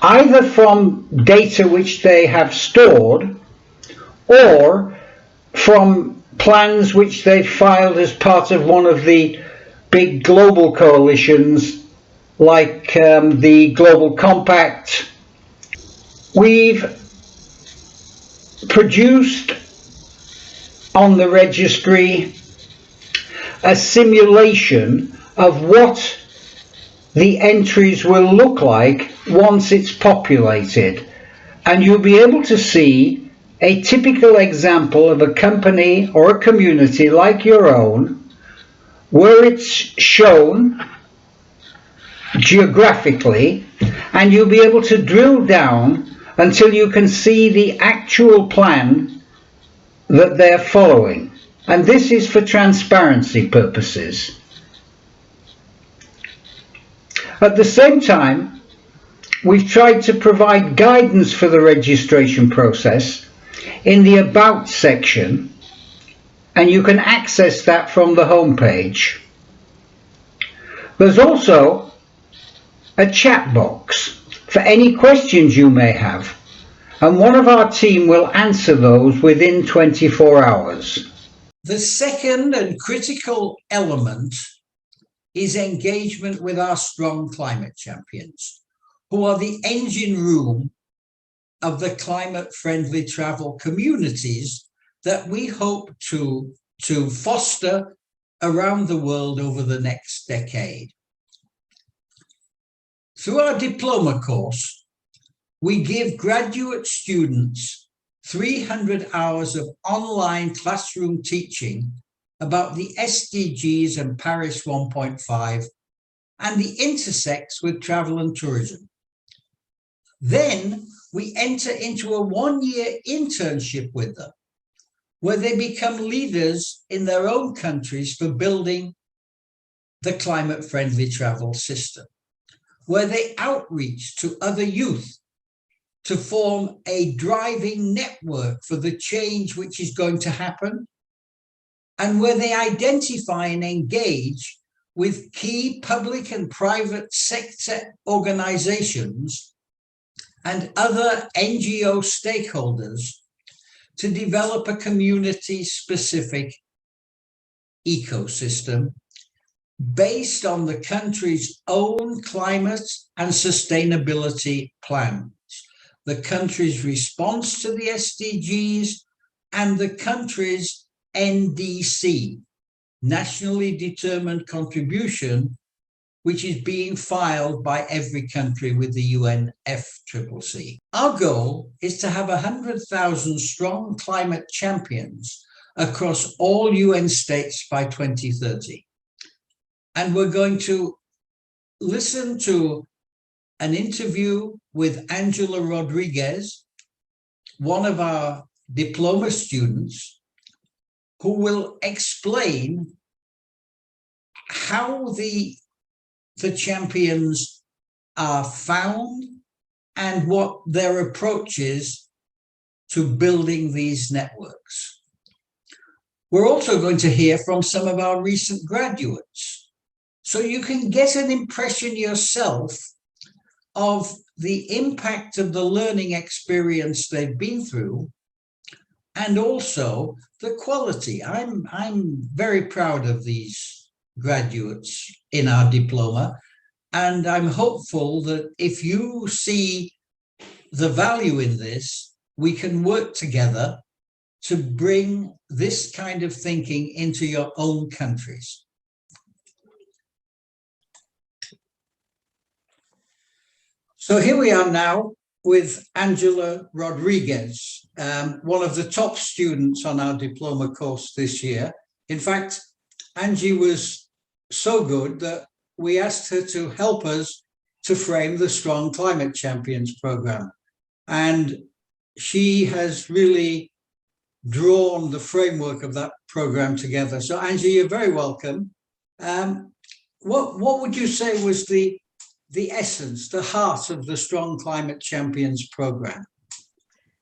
either from data which they have stored or from plans which they've filed as part of one of the big global coalitions like the Global Compact. We've produced on the registry a simulation of what the entries will look like once it's populated, and you'll be able to see a typical example of a company or a community like your own where it's shown geographically, and you'll be able to drill down until you can see the actual plan that they're following. And this is for transparency purposes. At the same time, we've tried to provide guidance for the registration process in the About section, and you can access that from the home page. There's also a chat box for any questions you may have, and one of our team will answer those within 24 hours. The second and critical element is engagement with our strong climate champions, who are the engine room of the climate-friendly travel communities that we hope to foster around the world over the next decade. Through our diploma course, we give graduate students 300 hours of online classroom teaching about the SDGs and Paris 1.5 and the intersects with travel and tourism. Then we enter into a one-year internship with them, where they become leaders in their own countries for building the climate-friendly travel system, where they outreach to other youth to form a driving network for the change which is going to happen, and where they identify and engage with key public and private sector organizations and other NGO stakeholders to develop a community-specific ecosystem based on the country's own climate and sustainability plans, the country's response to the SDGs, and the country's NDC, nationally determined contribution, which is being filed by every country with the UNFCCC. Our goal is to have 100,000 strong climate champions across all UN states by 2030. And we're going to listen to an interview with Angela Rodriguez, one of our diploma students, who will explain how the champions are found and what their approach is to building these networks. We're also going to hear from some of our recent graduates, so you can get an impression yourself of the impact of the learning experience they've been through, and also the quality. I'm very proud of these graduates in our diploma, and I'm hopeful that if you see the value in this, we can work together to bring this kind of thinking into your own countries. So here we are now with Angela Rodriguez, one of the top students on our diploma course this year. In fact, Angie was so good that we asked her to help us to frame the Strong Climate Champions program. And she has really drawn the framework of that program together. So Angie, you're very welcome. What would you say was the essence, the heart of the Strong Climate Champions program?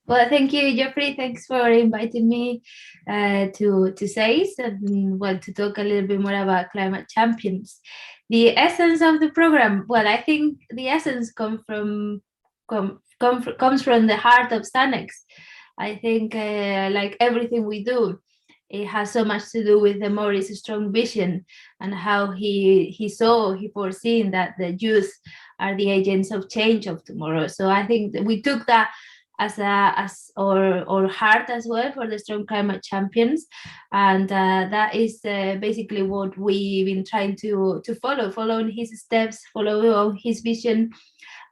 Well, thank you, Geoffrey. Thanks for inviting me to SAIS and to talk a little bit more about climate champions. The essence of the program, well, I think the essence comes from the heart of SUNEX. I think like everything we do, it has so much to do with the Maurice's strong vision and how he foreseen that the youth are the agents of change of tomorrow. So I think that we took that as our heart as well for the Strong Climate Champions, and that is basically what we've been trying to follow in his steps, follow his vision,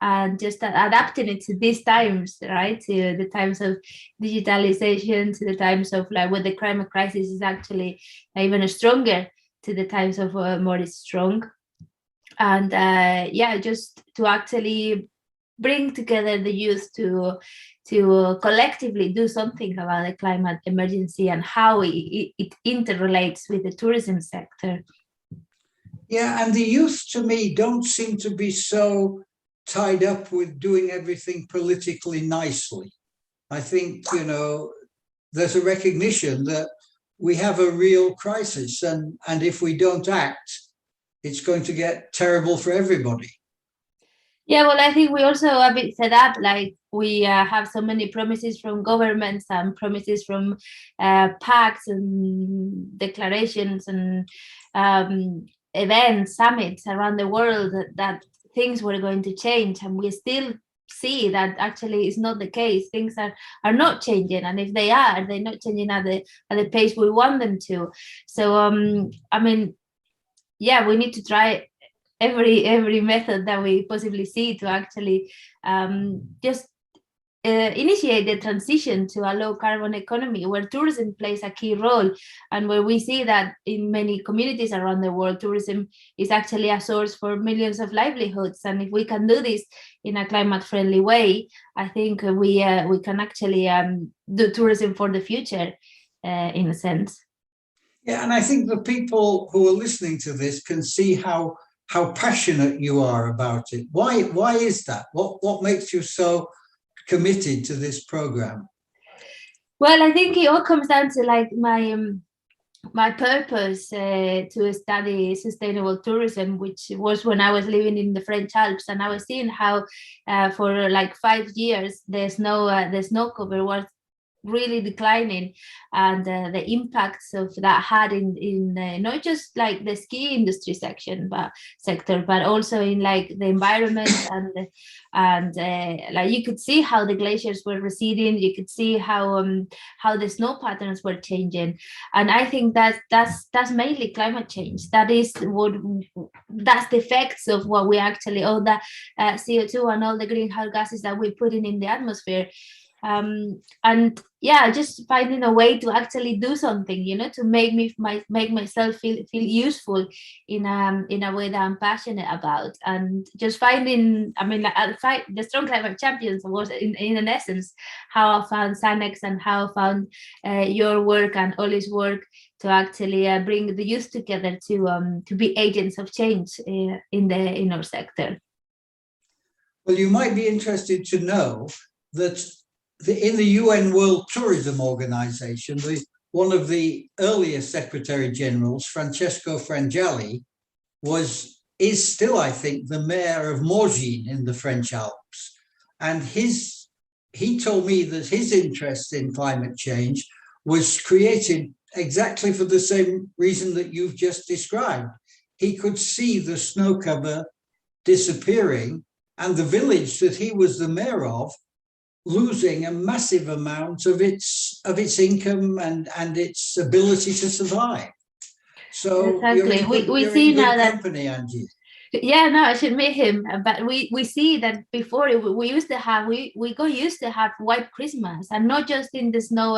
and just adapting it to these times, right? To the times of digitalization, to the times of like when the climate crisis is actually even stronger, to the times of Maurice Strong. And just to actually bring together the youth to collectively do something about the climate emergency and how it interrelates with the tourism sector. Yeah, and the youth to me don't seem to be so tied up with doing everything politically nicely. I think, there's a recognition that we have a real crisis, and if we don't act, it's going to get terrible for everybody. Yeah, well, I think we also a bit fed up, like we have so many promises from governments and promises from pacts and declarations and events, summits around the world that things were going to change, and we still see that actually is not the case. Things are not changing, and if they are, they're not changing at the pace we want them to. So I mean, yeah, we need to try every method that we possibly see to actually just initiate the transition to a low carbon economy where tourism plays a key role, and where we see that in many communities around the world, tourism is actually a source for millions of livelihoods. And if we can do this in a climate friendly way, I think we can actually do tourism for the future in a sense. Yeah, and I think the people who are listening to this can see how passionate you are about it. Why is that? What makes you so committed to this program? Well, I think it all comes down to like my purpose to study sustainable tourism, which was when I was living in the French Alps, and I was seeing how for like 5 years the snow cover was really declining, and the impacts of that had in not just like the ski industry sector, but also in like the environment, and like you could see how the glaciers were receding, you could see how the snow patterns were changing. And I think that's mainly climate change. That's the effects of what we actually, all the CO2 and all the greenhouse gases that we're putting in the atmosphere. And yeah, just finding a way to actually do something, to make myself feel useful in a way that I'm passionate about. And just finding, I mean, the Strong Climate Champions was in an essence how I found SANEX, and how I found your work and Oli's work to actually bring the youth together to be agents of change in our sector. Well, you might be interested to know that in the UN World Tourism Organization, one of the earlier Secretary Generals, Francesco Frangeli, is still, I think, the mayor of Morgine in the French Alps. And he told me that his interest in climate change was created exactly for the same reason that you've just described. He could see the snow cover disappearing, and the village that he was the mayor of losing a massive amount of its income and its ability to survive. So exactly. We you're see in good now that company, Angie. Yeah, no, I should meet him. But we see that before we used to have used to have white Christmas, and not just in the snow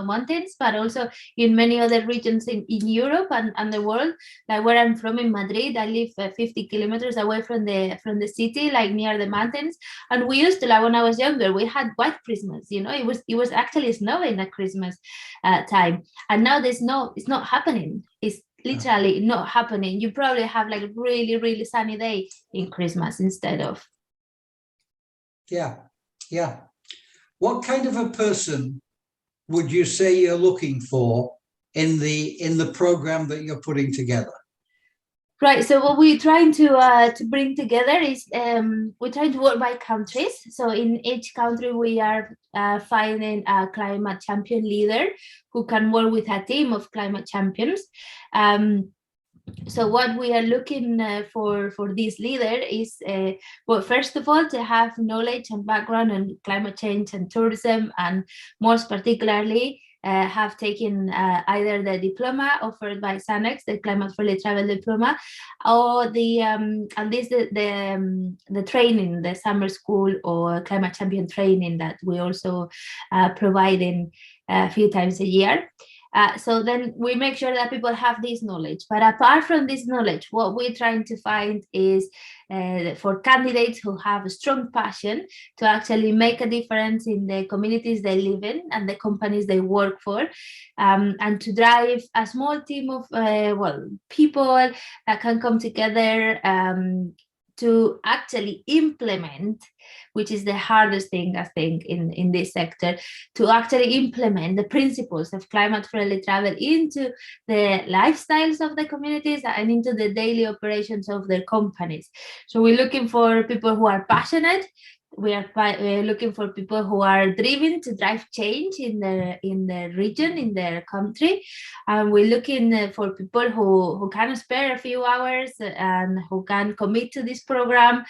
mountains, but also in many other regions in Europe and the world. Like where I'm from in Madrid, I live 50 kilometers away from the city, like near the mountains. And we used to, like when I was younger, we had white Christmas. It was actually snowing at Christmas time, and now there's no, it's not happening. It's literally not happening. You probably have like a really, really sunny day in Christmas instead of. Yeah. What kind of a person would you say you're looking for in the program that you're putting together? Right. So what we're trying to bring together is we're trying to work by countries. So in each country, we are finding a climate champion leader who can work with a team of climate champions. So what we are looking for this leader is, well, first of all, to have knowledge and background on climate change and tourism, and most particularly have taken either the diploma offered by SANEX, the Climate Friendly Travel Diploma, or the training, the summer school or climate champion training that we also provide in a few times a year. So then we make sure that people have this knowledge. But apart from this knowledge, what we're trying to find is for candidates who have a strong passion to actually make a difference in the communities they live in and the companies they work for, and to drive a small team of people that can come together to actually implement, which is the hardest thing, I think, in this sector, to actually implement the principles of climate-friendly travel into the lifestyles of the communities and into the daily operations of their companies. So we're looking for people who are passionate, we're looking for people who are driven to drive change in the region, in their country, and we're looking for people who can spare a few hours and who can commit to this program,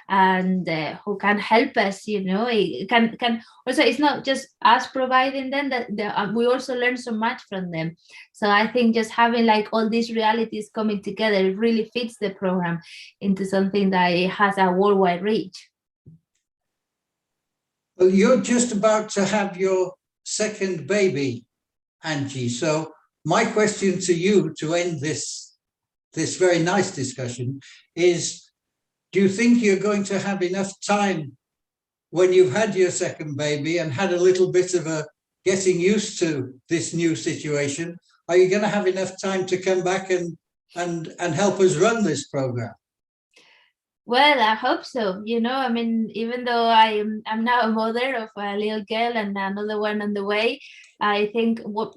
and who can help us. It can also, it's not just us providing them, that we also learn so much from them. So I think just having like all these realities coming together really fits the program into something that it has a worldwide reach. Well, you're just about to have your second baby, Angie. So my question to you to end this very nice discussion is, do you think you're going to have enough time when you've had your second baby and had a little bit of a getting used to this new situation? Are you going to have enough time to come back and help us run this program? Well, I hope so. I mean, even though I'm now a mother of a little girl and another one on the way, I think what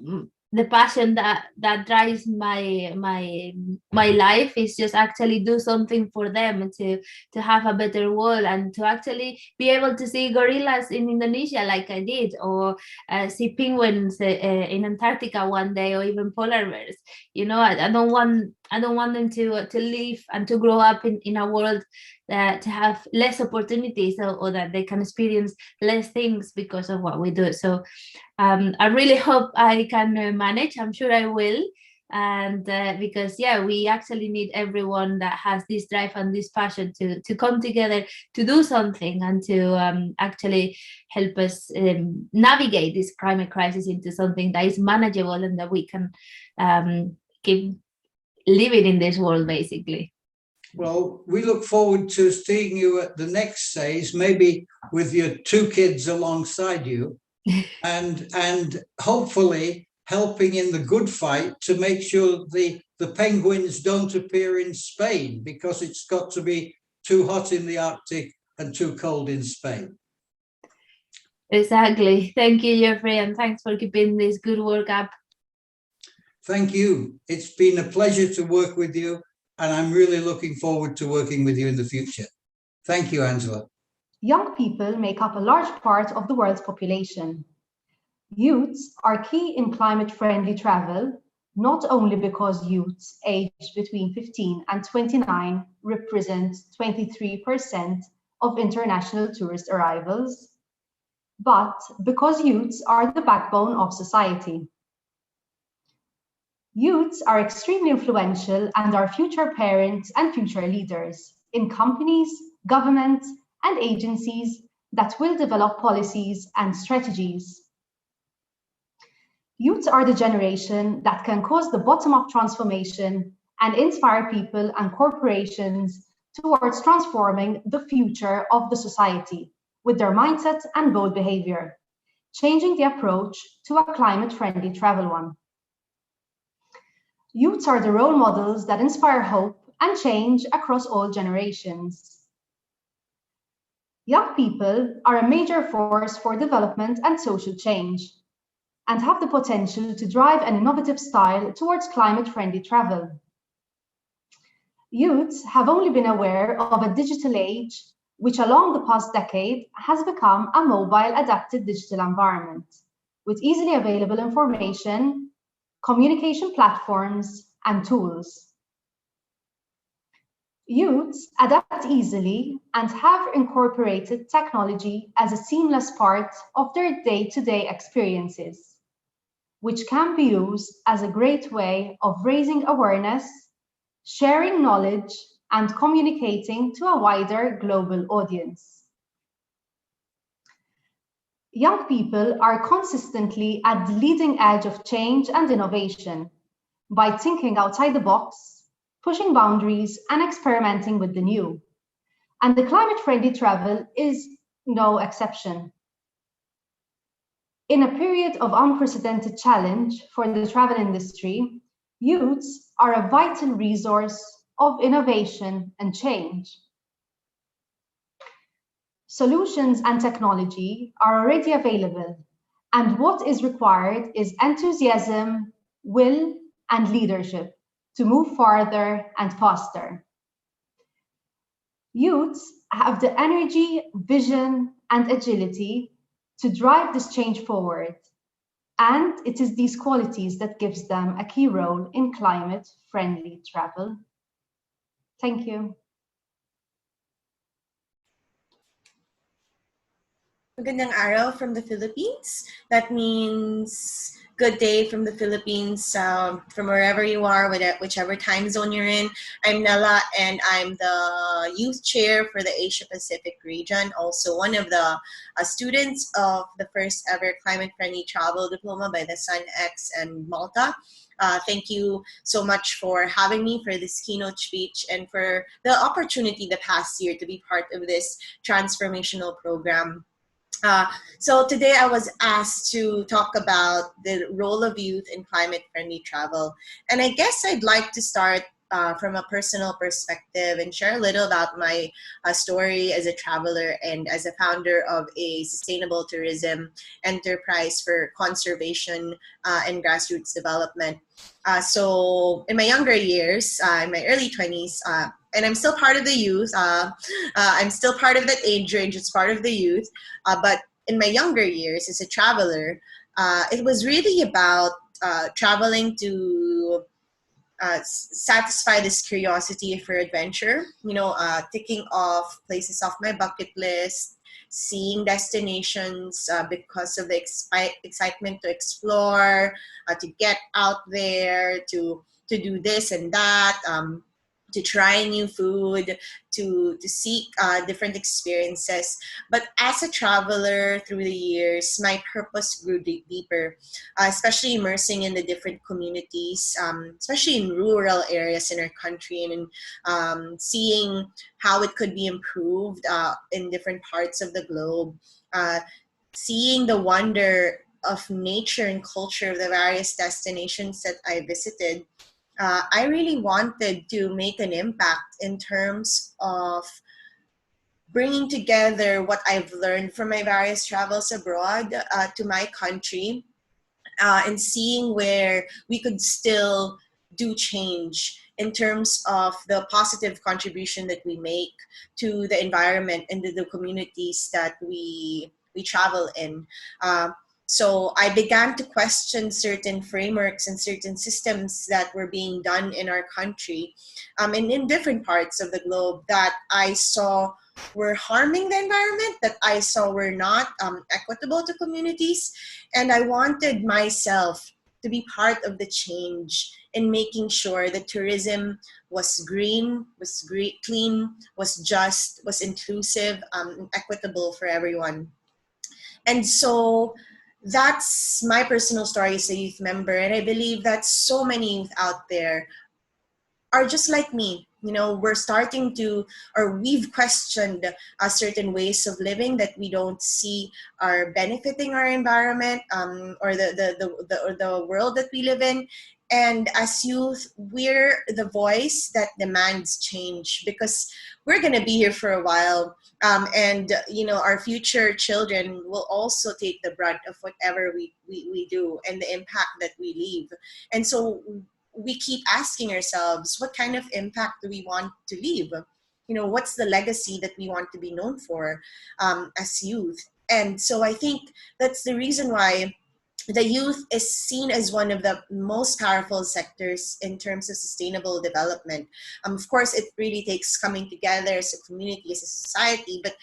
the passion that drives my life is just actually do something for them, to have a better world, and to actually be able to see gorillas in Indonesia like I did, or see penguins in Antarctica one day, or even polar bears. I don't want them to live and to grow up in a world to have less opportunities, or that they can experience less things because of what we do. So I really hope I can manage. I'm sure I will. And because we actually need everyone that has this drive and this passion to come together to do something, and to actually help us navigate this climate crisis into something that is manageable, and that we can keep living in this world, basically. Well, we look forward to seeing you at the next phase, maybe with your 2 kids alongside you, and hopefully helping in the good fight to make sure the penguins don't appear in Spain, because it's got to be too hot in the Arctic and too cold in Spain. Exactly. Thank you, Jeffrey, and thanks for keeping this good work up. Thank you. It's been a pleasure to work with you, and I'm really looking forward to working with you in the future. Thank you, Angela. Young people make up a large part of the world's population. Youths are key in climate-friendly travel, not only because youths aged between 15 and 29 represent 23% of international tourist arrivals, but because youths are the backbone of society. Youths are extremely influential and are future parents and future leaders in companies, governments, and agencies that will develop policies and strategies. Youths are the generation that can cause the bottom-up transformation and inspire people and corporations towards transforming the future of the society with their mindset and bold behavior, changing the approach to a climate-friendly travel one. Youths are the role models that inspire hope and change across all generations. Young people are a major force for development and social change, and have the potential to drive an innovative style towards climate-friendly travel. Youths have only been aware of a digital age, which along the past decade has become a mobile adapted digital environment, with easily available information, communication platforms, and tools. Youths adapt easily and have incorporated technology as a seamless part of their day-to-day experiences, which can be used as a great way of raising awareness, sharing knowledge, and communicating to a wider global audience. Young people are consistently at the leading edge of change and innovation by thinking outside the box, pushing boundaries, and experimenting with the new. And the climate-friendly travel is no exception. In a period of unprecedented challenge for the travel industry, youths are a vital resource of innovation and change. Solutions and technology are already available, and what is required is enthusiasm, will, and leadership to move farther and faster. Youths have the energy, vision, and agility to drive this change forward. And it is these qualities that gives them a key role in climate-friendly travel. Thank you. Magandang araw from the Philippines. That means good day from the Philippines, from wherever you are, whichever time zone you're in. I'm Nella, and I'm the youth chair for the Asia Pacific region, also one of the students of the first ever climate-friendly travel diploma by the SunX and Malta. Thank you so much for having me for this keynote speech and for the opportunity the past year to be part of this transformational program. So today I was asked to talk about the role of youth in climate-friendly travel. And I guess I'd like to start from a personal perspective and share a little about my story as a traveler and as a founder of a sustainable tourism enterprise for conservation and grassroots development. So in my younger years, in my early 20s, and I'm still part of the youth. I'm still part of that age range. It's part of the youth. But in my younger years as a traveler, it was really about traveling to satisfy this curiosity for adventure. You know, ticking off places off my bucket list, seeing destinations because of the excitement to explore, to get out there, to do this and that. To try new food, to seek different experiences. But as a traveler through the years, my purpose grew deeper, especially immersing in the different communities, especially in rural areas in our country, and seeing how it could be improved in different parts of the globe, seeing the wonder of nature and culture of the various destinations that I visited. I really wanted to make an impact in terms of bringing together what I've learned from my various travels abroad to my country, and seeing where we could still do change in terms of the positive contribution that we make to the environment and to the communities that we travel in. So I began to question certain frameworks and certain systems that were being done in our country, and in different parts of the globe that I saw were harming the environment, that I saw were not equitable to communities. And I wanted myself to be part of the change in making sure that tourism was green, was clean, was just, was inclusive, equitable for everyone. And so that's my personal story as a youth member. And I believe that so many youth out there are just like me. You know, we're starting to, or we've questioned certain ways of living that we don't see are benefiting our environment, or the world that we live in. And as youth, we're the voice that demands change, because we're going to be here for a while. And, you know, our future children will also take the brunt of whatever we do and the impact that we leave. And so we keep asking ourselves, what kind of impact do we want to leave? You know, what's the legacy that we want to be known for as youth? And so I think that's the reason why the youth is seen as one of the most powerful sectors in terms of sustainable development. Of course, it really takes coming together as a community, as a society, but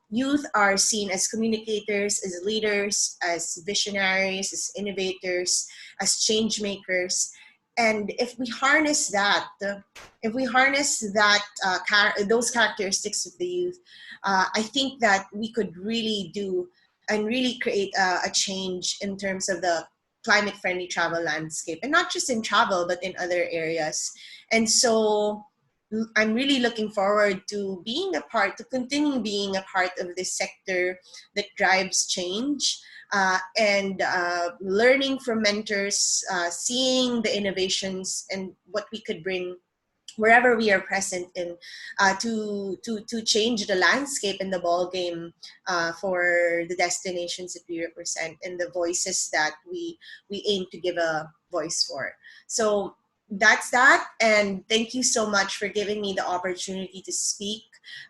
youth are seen as communicators, as leaders, as visionaries, as innovators, as change makers. And if we harness that, those characteristics of the youth, I think that we could really do and really create a change in terms of the climate-friendly travel landscape, and not just in travel, but in other areas. And so I'm really looking forward to continue being a part of this sector that drives change, and learning from mentors, seeing the innovations and what we could bring wherever we are present in, to change the landscape and the ball game for the destinations that we represent and the voices that we aim to give a voice for. So that's that. And thank you so much for giving me the opportunity to speak.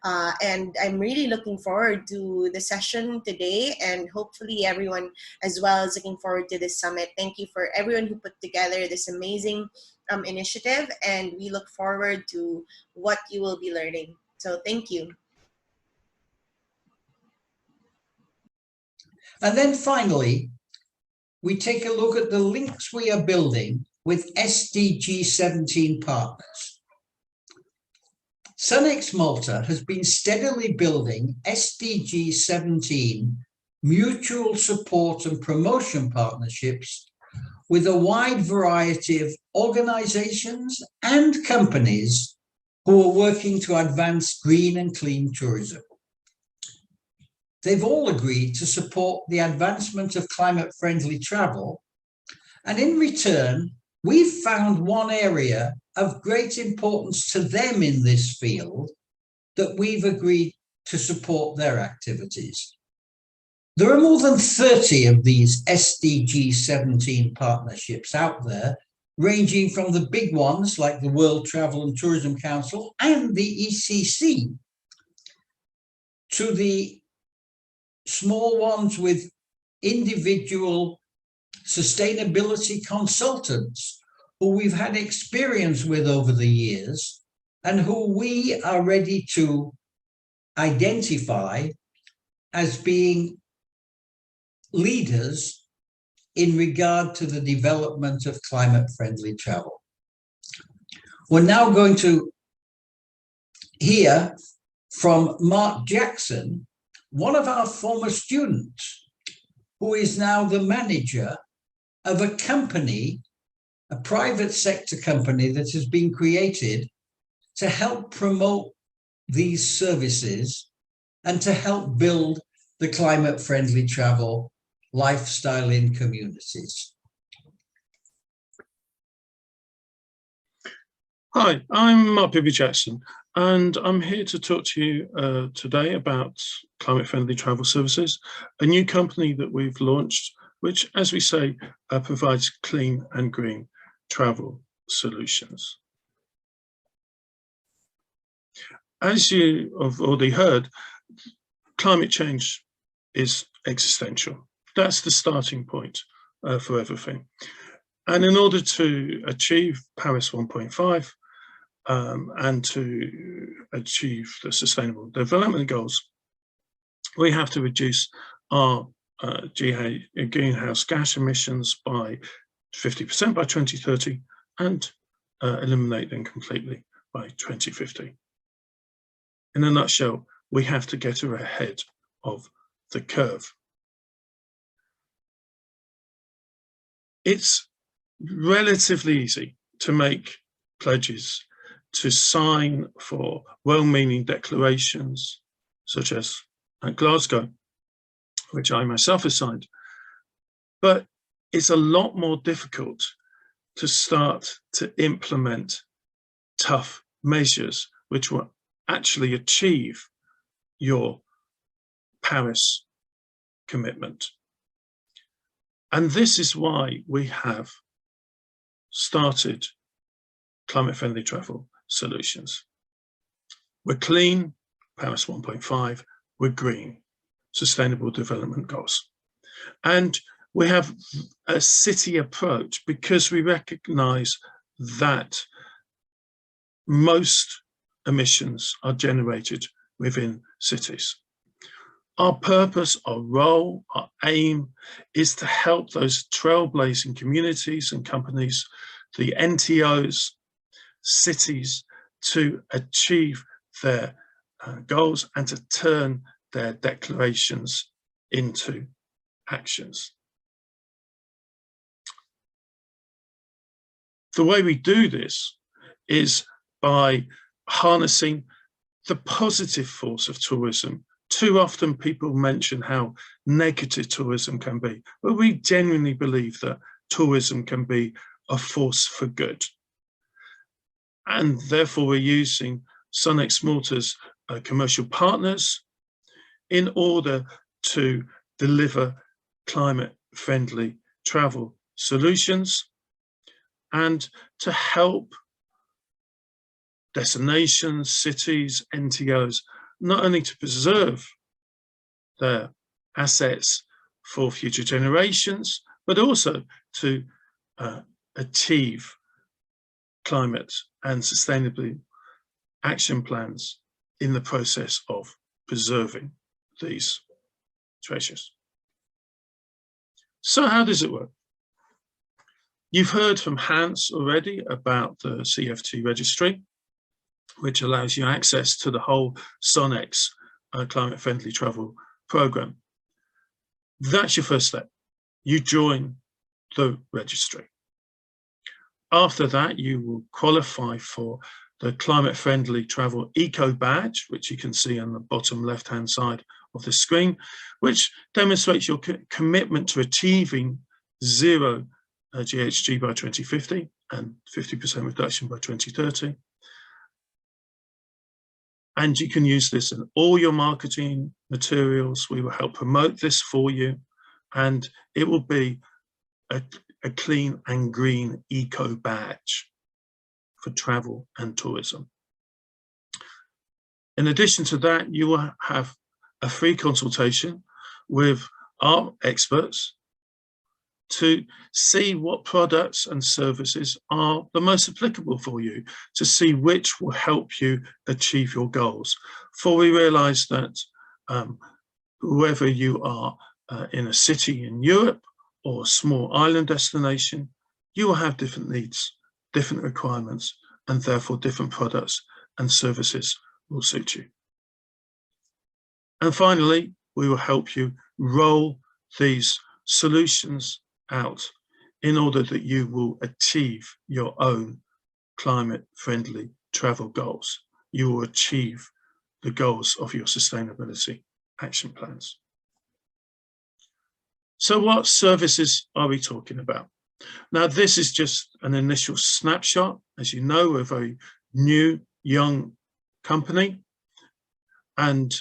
And I'm really looking forward to the session today, and hopefully everyone as well is looking forward to this summit. Thank you for everyone who put together this amazing initiative, and we look forward to what you will be learning. So thank you. And then finally, we take a look at the links we are building with SDG 17 partners. SunX Malta has been steadily building SDG 17 mutual support and promotion partnerships with a wide variety of organizations and companies who are working to advance green and clean tourism. They've all agreed to support the advancement of climate-friendly travel, and in return, we've found one area of great importance to them in this field that we've agreed to support their activities. There are more than 30 of these SDG 17 partnerships out there, ranging from the big ones like the World Travel and Tourism Council and the ECC, to the small ones with individual sustainability consultants who we've had experience with over the years and who we are ready to identify as being leaders in regard to the development of climate-friendly travel. We're now going to hear from Mark Jackson, one of our former students, who is now the manager of a company, a private sector company that has been created to help promote these services and to help build the climate-friendly travel lifestyle in communities. Hi, I'm Mark Bibby Jackson, and I'm here to talk to you today about Climate Friendly Travel Services, a new company that we've launched, which, as we say, provides clean and green travel solutions. As you have already heard, climate change is existential. That's the starting point for everything. And in order to achieve Paris 1.5 and to achieve the Sustainable Development Goals, we have to reduce our greenhouse gas emissions by 50% by 2030 and eliminate them completely by 2050. In a nutshell, we have to get ahead of the curve. It's relatively easy to make pledges, to sign for well-meaning declarations, such as at Glasgow, which I myself have signed. But it's a lot more difficult to start to implement tough measures which will actually achieve your Paris commitment. And this is why we have started Climate Friendly Travel Solutions. We're clean, Paris 1.5, we're green, Sustainable Development Goals. And we have a city approach because we recognize that most emissions are generated within cities. Our purpose, our role, our aim is to help those trailblazing communities and companies, the NTOs, cities, to achieve their goals and to turn their declarations into actions. The way we do this is by harnessing the positive force of tourism. Too often people mention how negative tourism can be, but we genuinely believe that tourism can be a force for good. And therefore we're using SunX Malta's commercial partners in order to deliver climate-friendly travel solutions and to help destinations, cities, NTOs, not only to preserve their assets for future generations, but also to achieve climate and sustainability action plans in the process of preserving these treasures. So how does it work? You've heard from Hans already about the CFT registry, which allows you access to the whole SONEX climate-friendly travel program. That's your first step. You join the registry. After that, you will qualify for the climate-friendly travel eco badge, which you can see on the bottom left-hand side of the screen, which demonstrates your commitment to achieving zero GHG by 2050 and 50% reduction by 2030. And you can use this in all your marketing materials. We will help promote this for you, and it will be a clean and green eco badge for travel and tourism. In addition to that, you will have a free consultation with our experts to see what products and services are the most applicable for you, to see which will help you achieve your goals. For we realize that whoever you are in a city in Europe or a small island destination, you will have different needs, different requirements, and therefore different products and services will suit you. And finally, we will help you roll these solutions out in order that you will achieve your own climate-friendly travel goals. You will achieve the goals of your sustainability action plans. So what services are we talking about? Now, this is just an initial snapshot. As you know, we're a very new, young company, and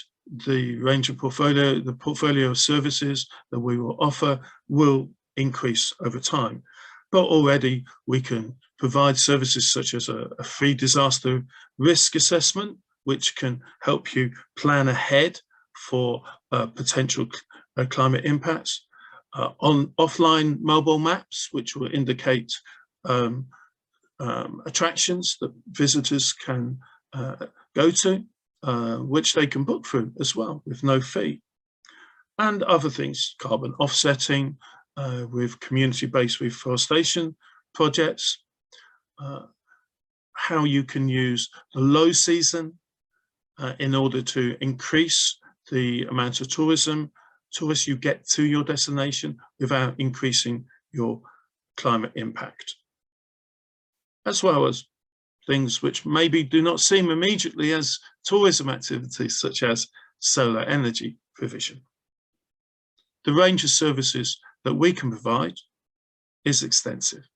the range of the portfolio of services that we will offer will increase over time. But already we can provide services such as a free disaster risk assessment, which can help you plan ahead for potential climate impacts. On offline mobile maps, which will indicate attractions that visitors can go to, which they can book through as well with no fee. And other things, carbon offsetting with community-based reforestation projects, how you can use the low season in order to increase the amount of tourists you get to your destination without increasing your climate impact, as well as things which maybe do not seem immediately as tourism activities, such as solar energy provision. The range of services that we can provide is extensive.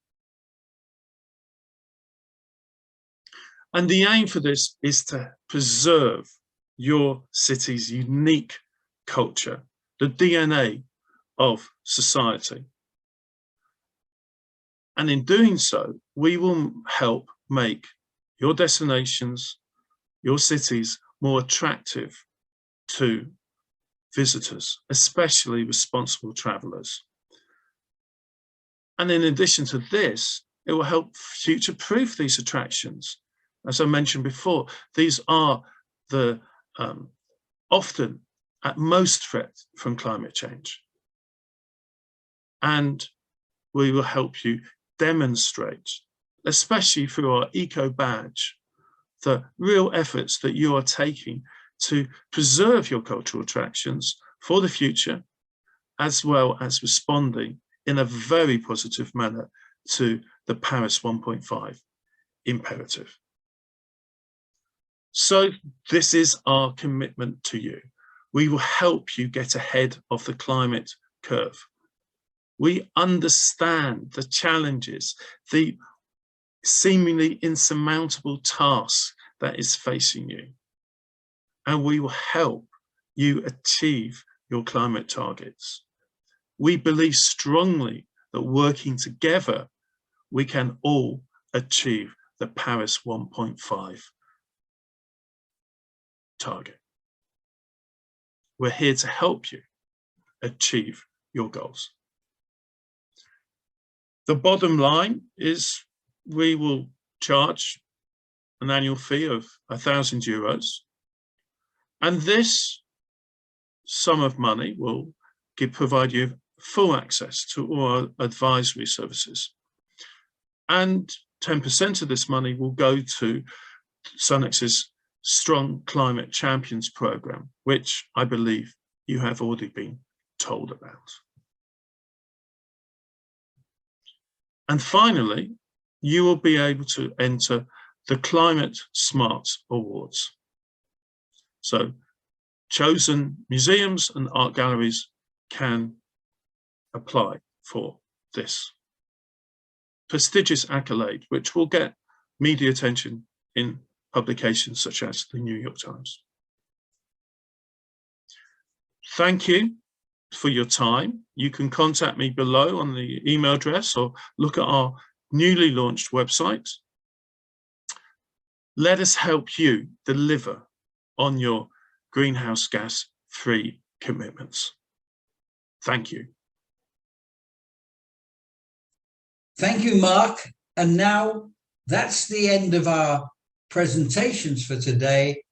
And the aim for this is to preserve your city's unique culture, the DNA of society. And in doing so, we will help make your destinations, your cities more attractive to visitors, especially responsible travelers. And in addition to this, it will help future-proof these attractions. As I mentioned before, these are the often at most threat from climate change. And we will help you demonstrate, especially through our eco badge, the real efforts that you are taking to preserve your cultural attractions for the future, as well as responding in a very positive manner to the Paris 1.5 imperative. So this is our commitment to you. We will help you get ahead of the climate curve. We understand the challenges, the seemingly insurmountable task that is facing you. And we will help you achieve your climate targets. We believe strongly that working together, we can all achieve the Paris 1.5 target. We're here to help you achieve your goals. The bottom line is we will charge an annual fee of €1,000, and this sum of money will provide you full access to all our advisory services, and 10% of this money will go to Sunex's Strong Climate Champions program, which I believe you have already been told about. And finally, you will be able to enter the Climate Smart Awards. So chosen museums and art galleries can apply for this prestigious accolade, which will get media attention in publications such as the New York Times. Thank you for your time. You can contact me below on the email address or look at our newly launched website. Let us help you deliver on your greenhouse gas free commitments. Thank you. Thank you, Mark. And now that's the end of our presentations for today.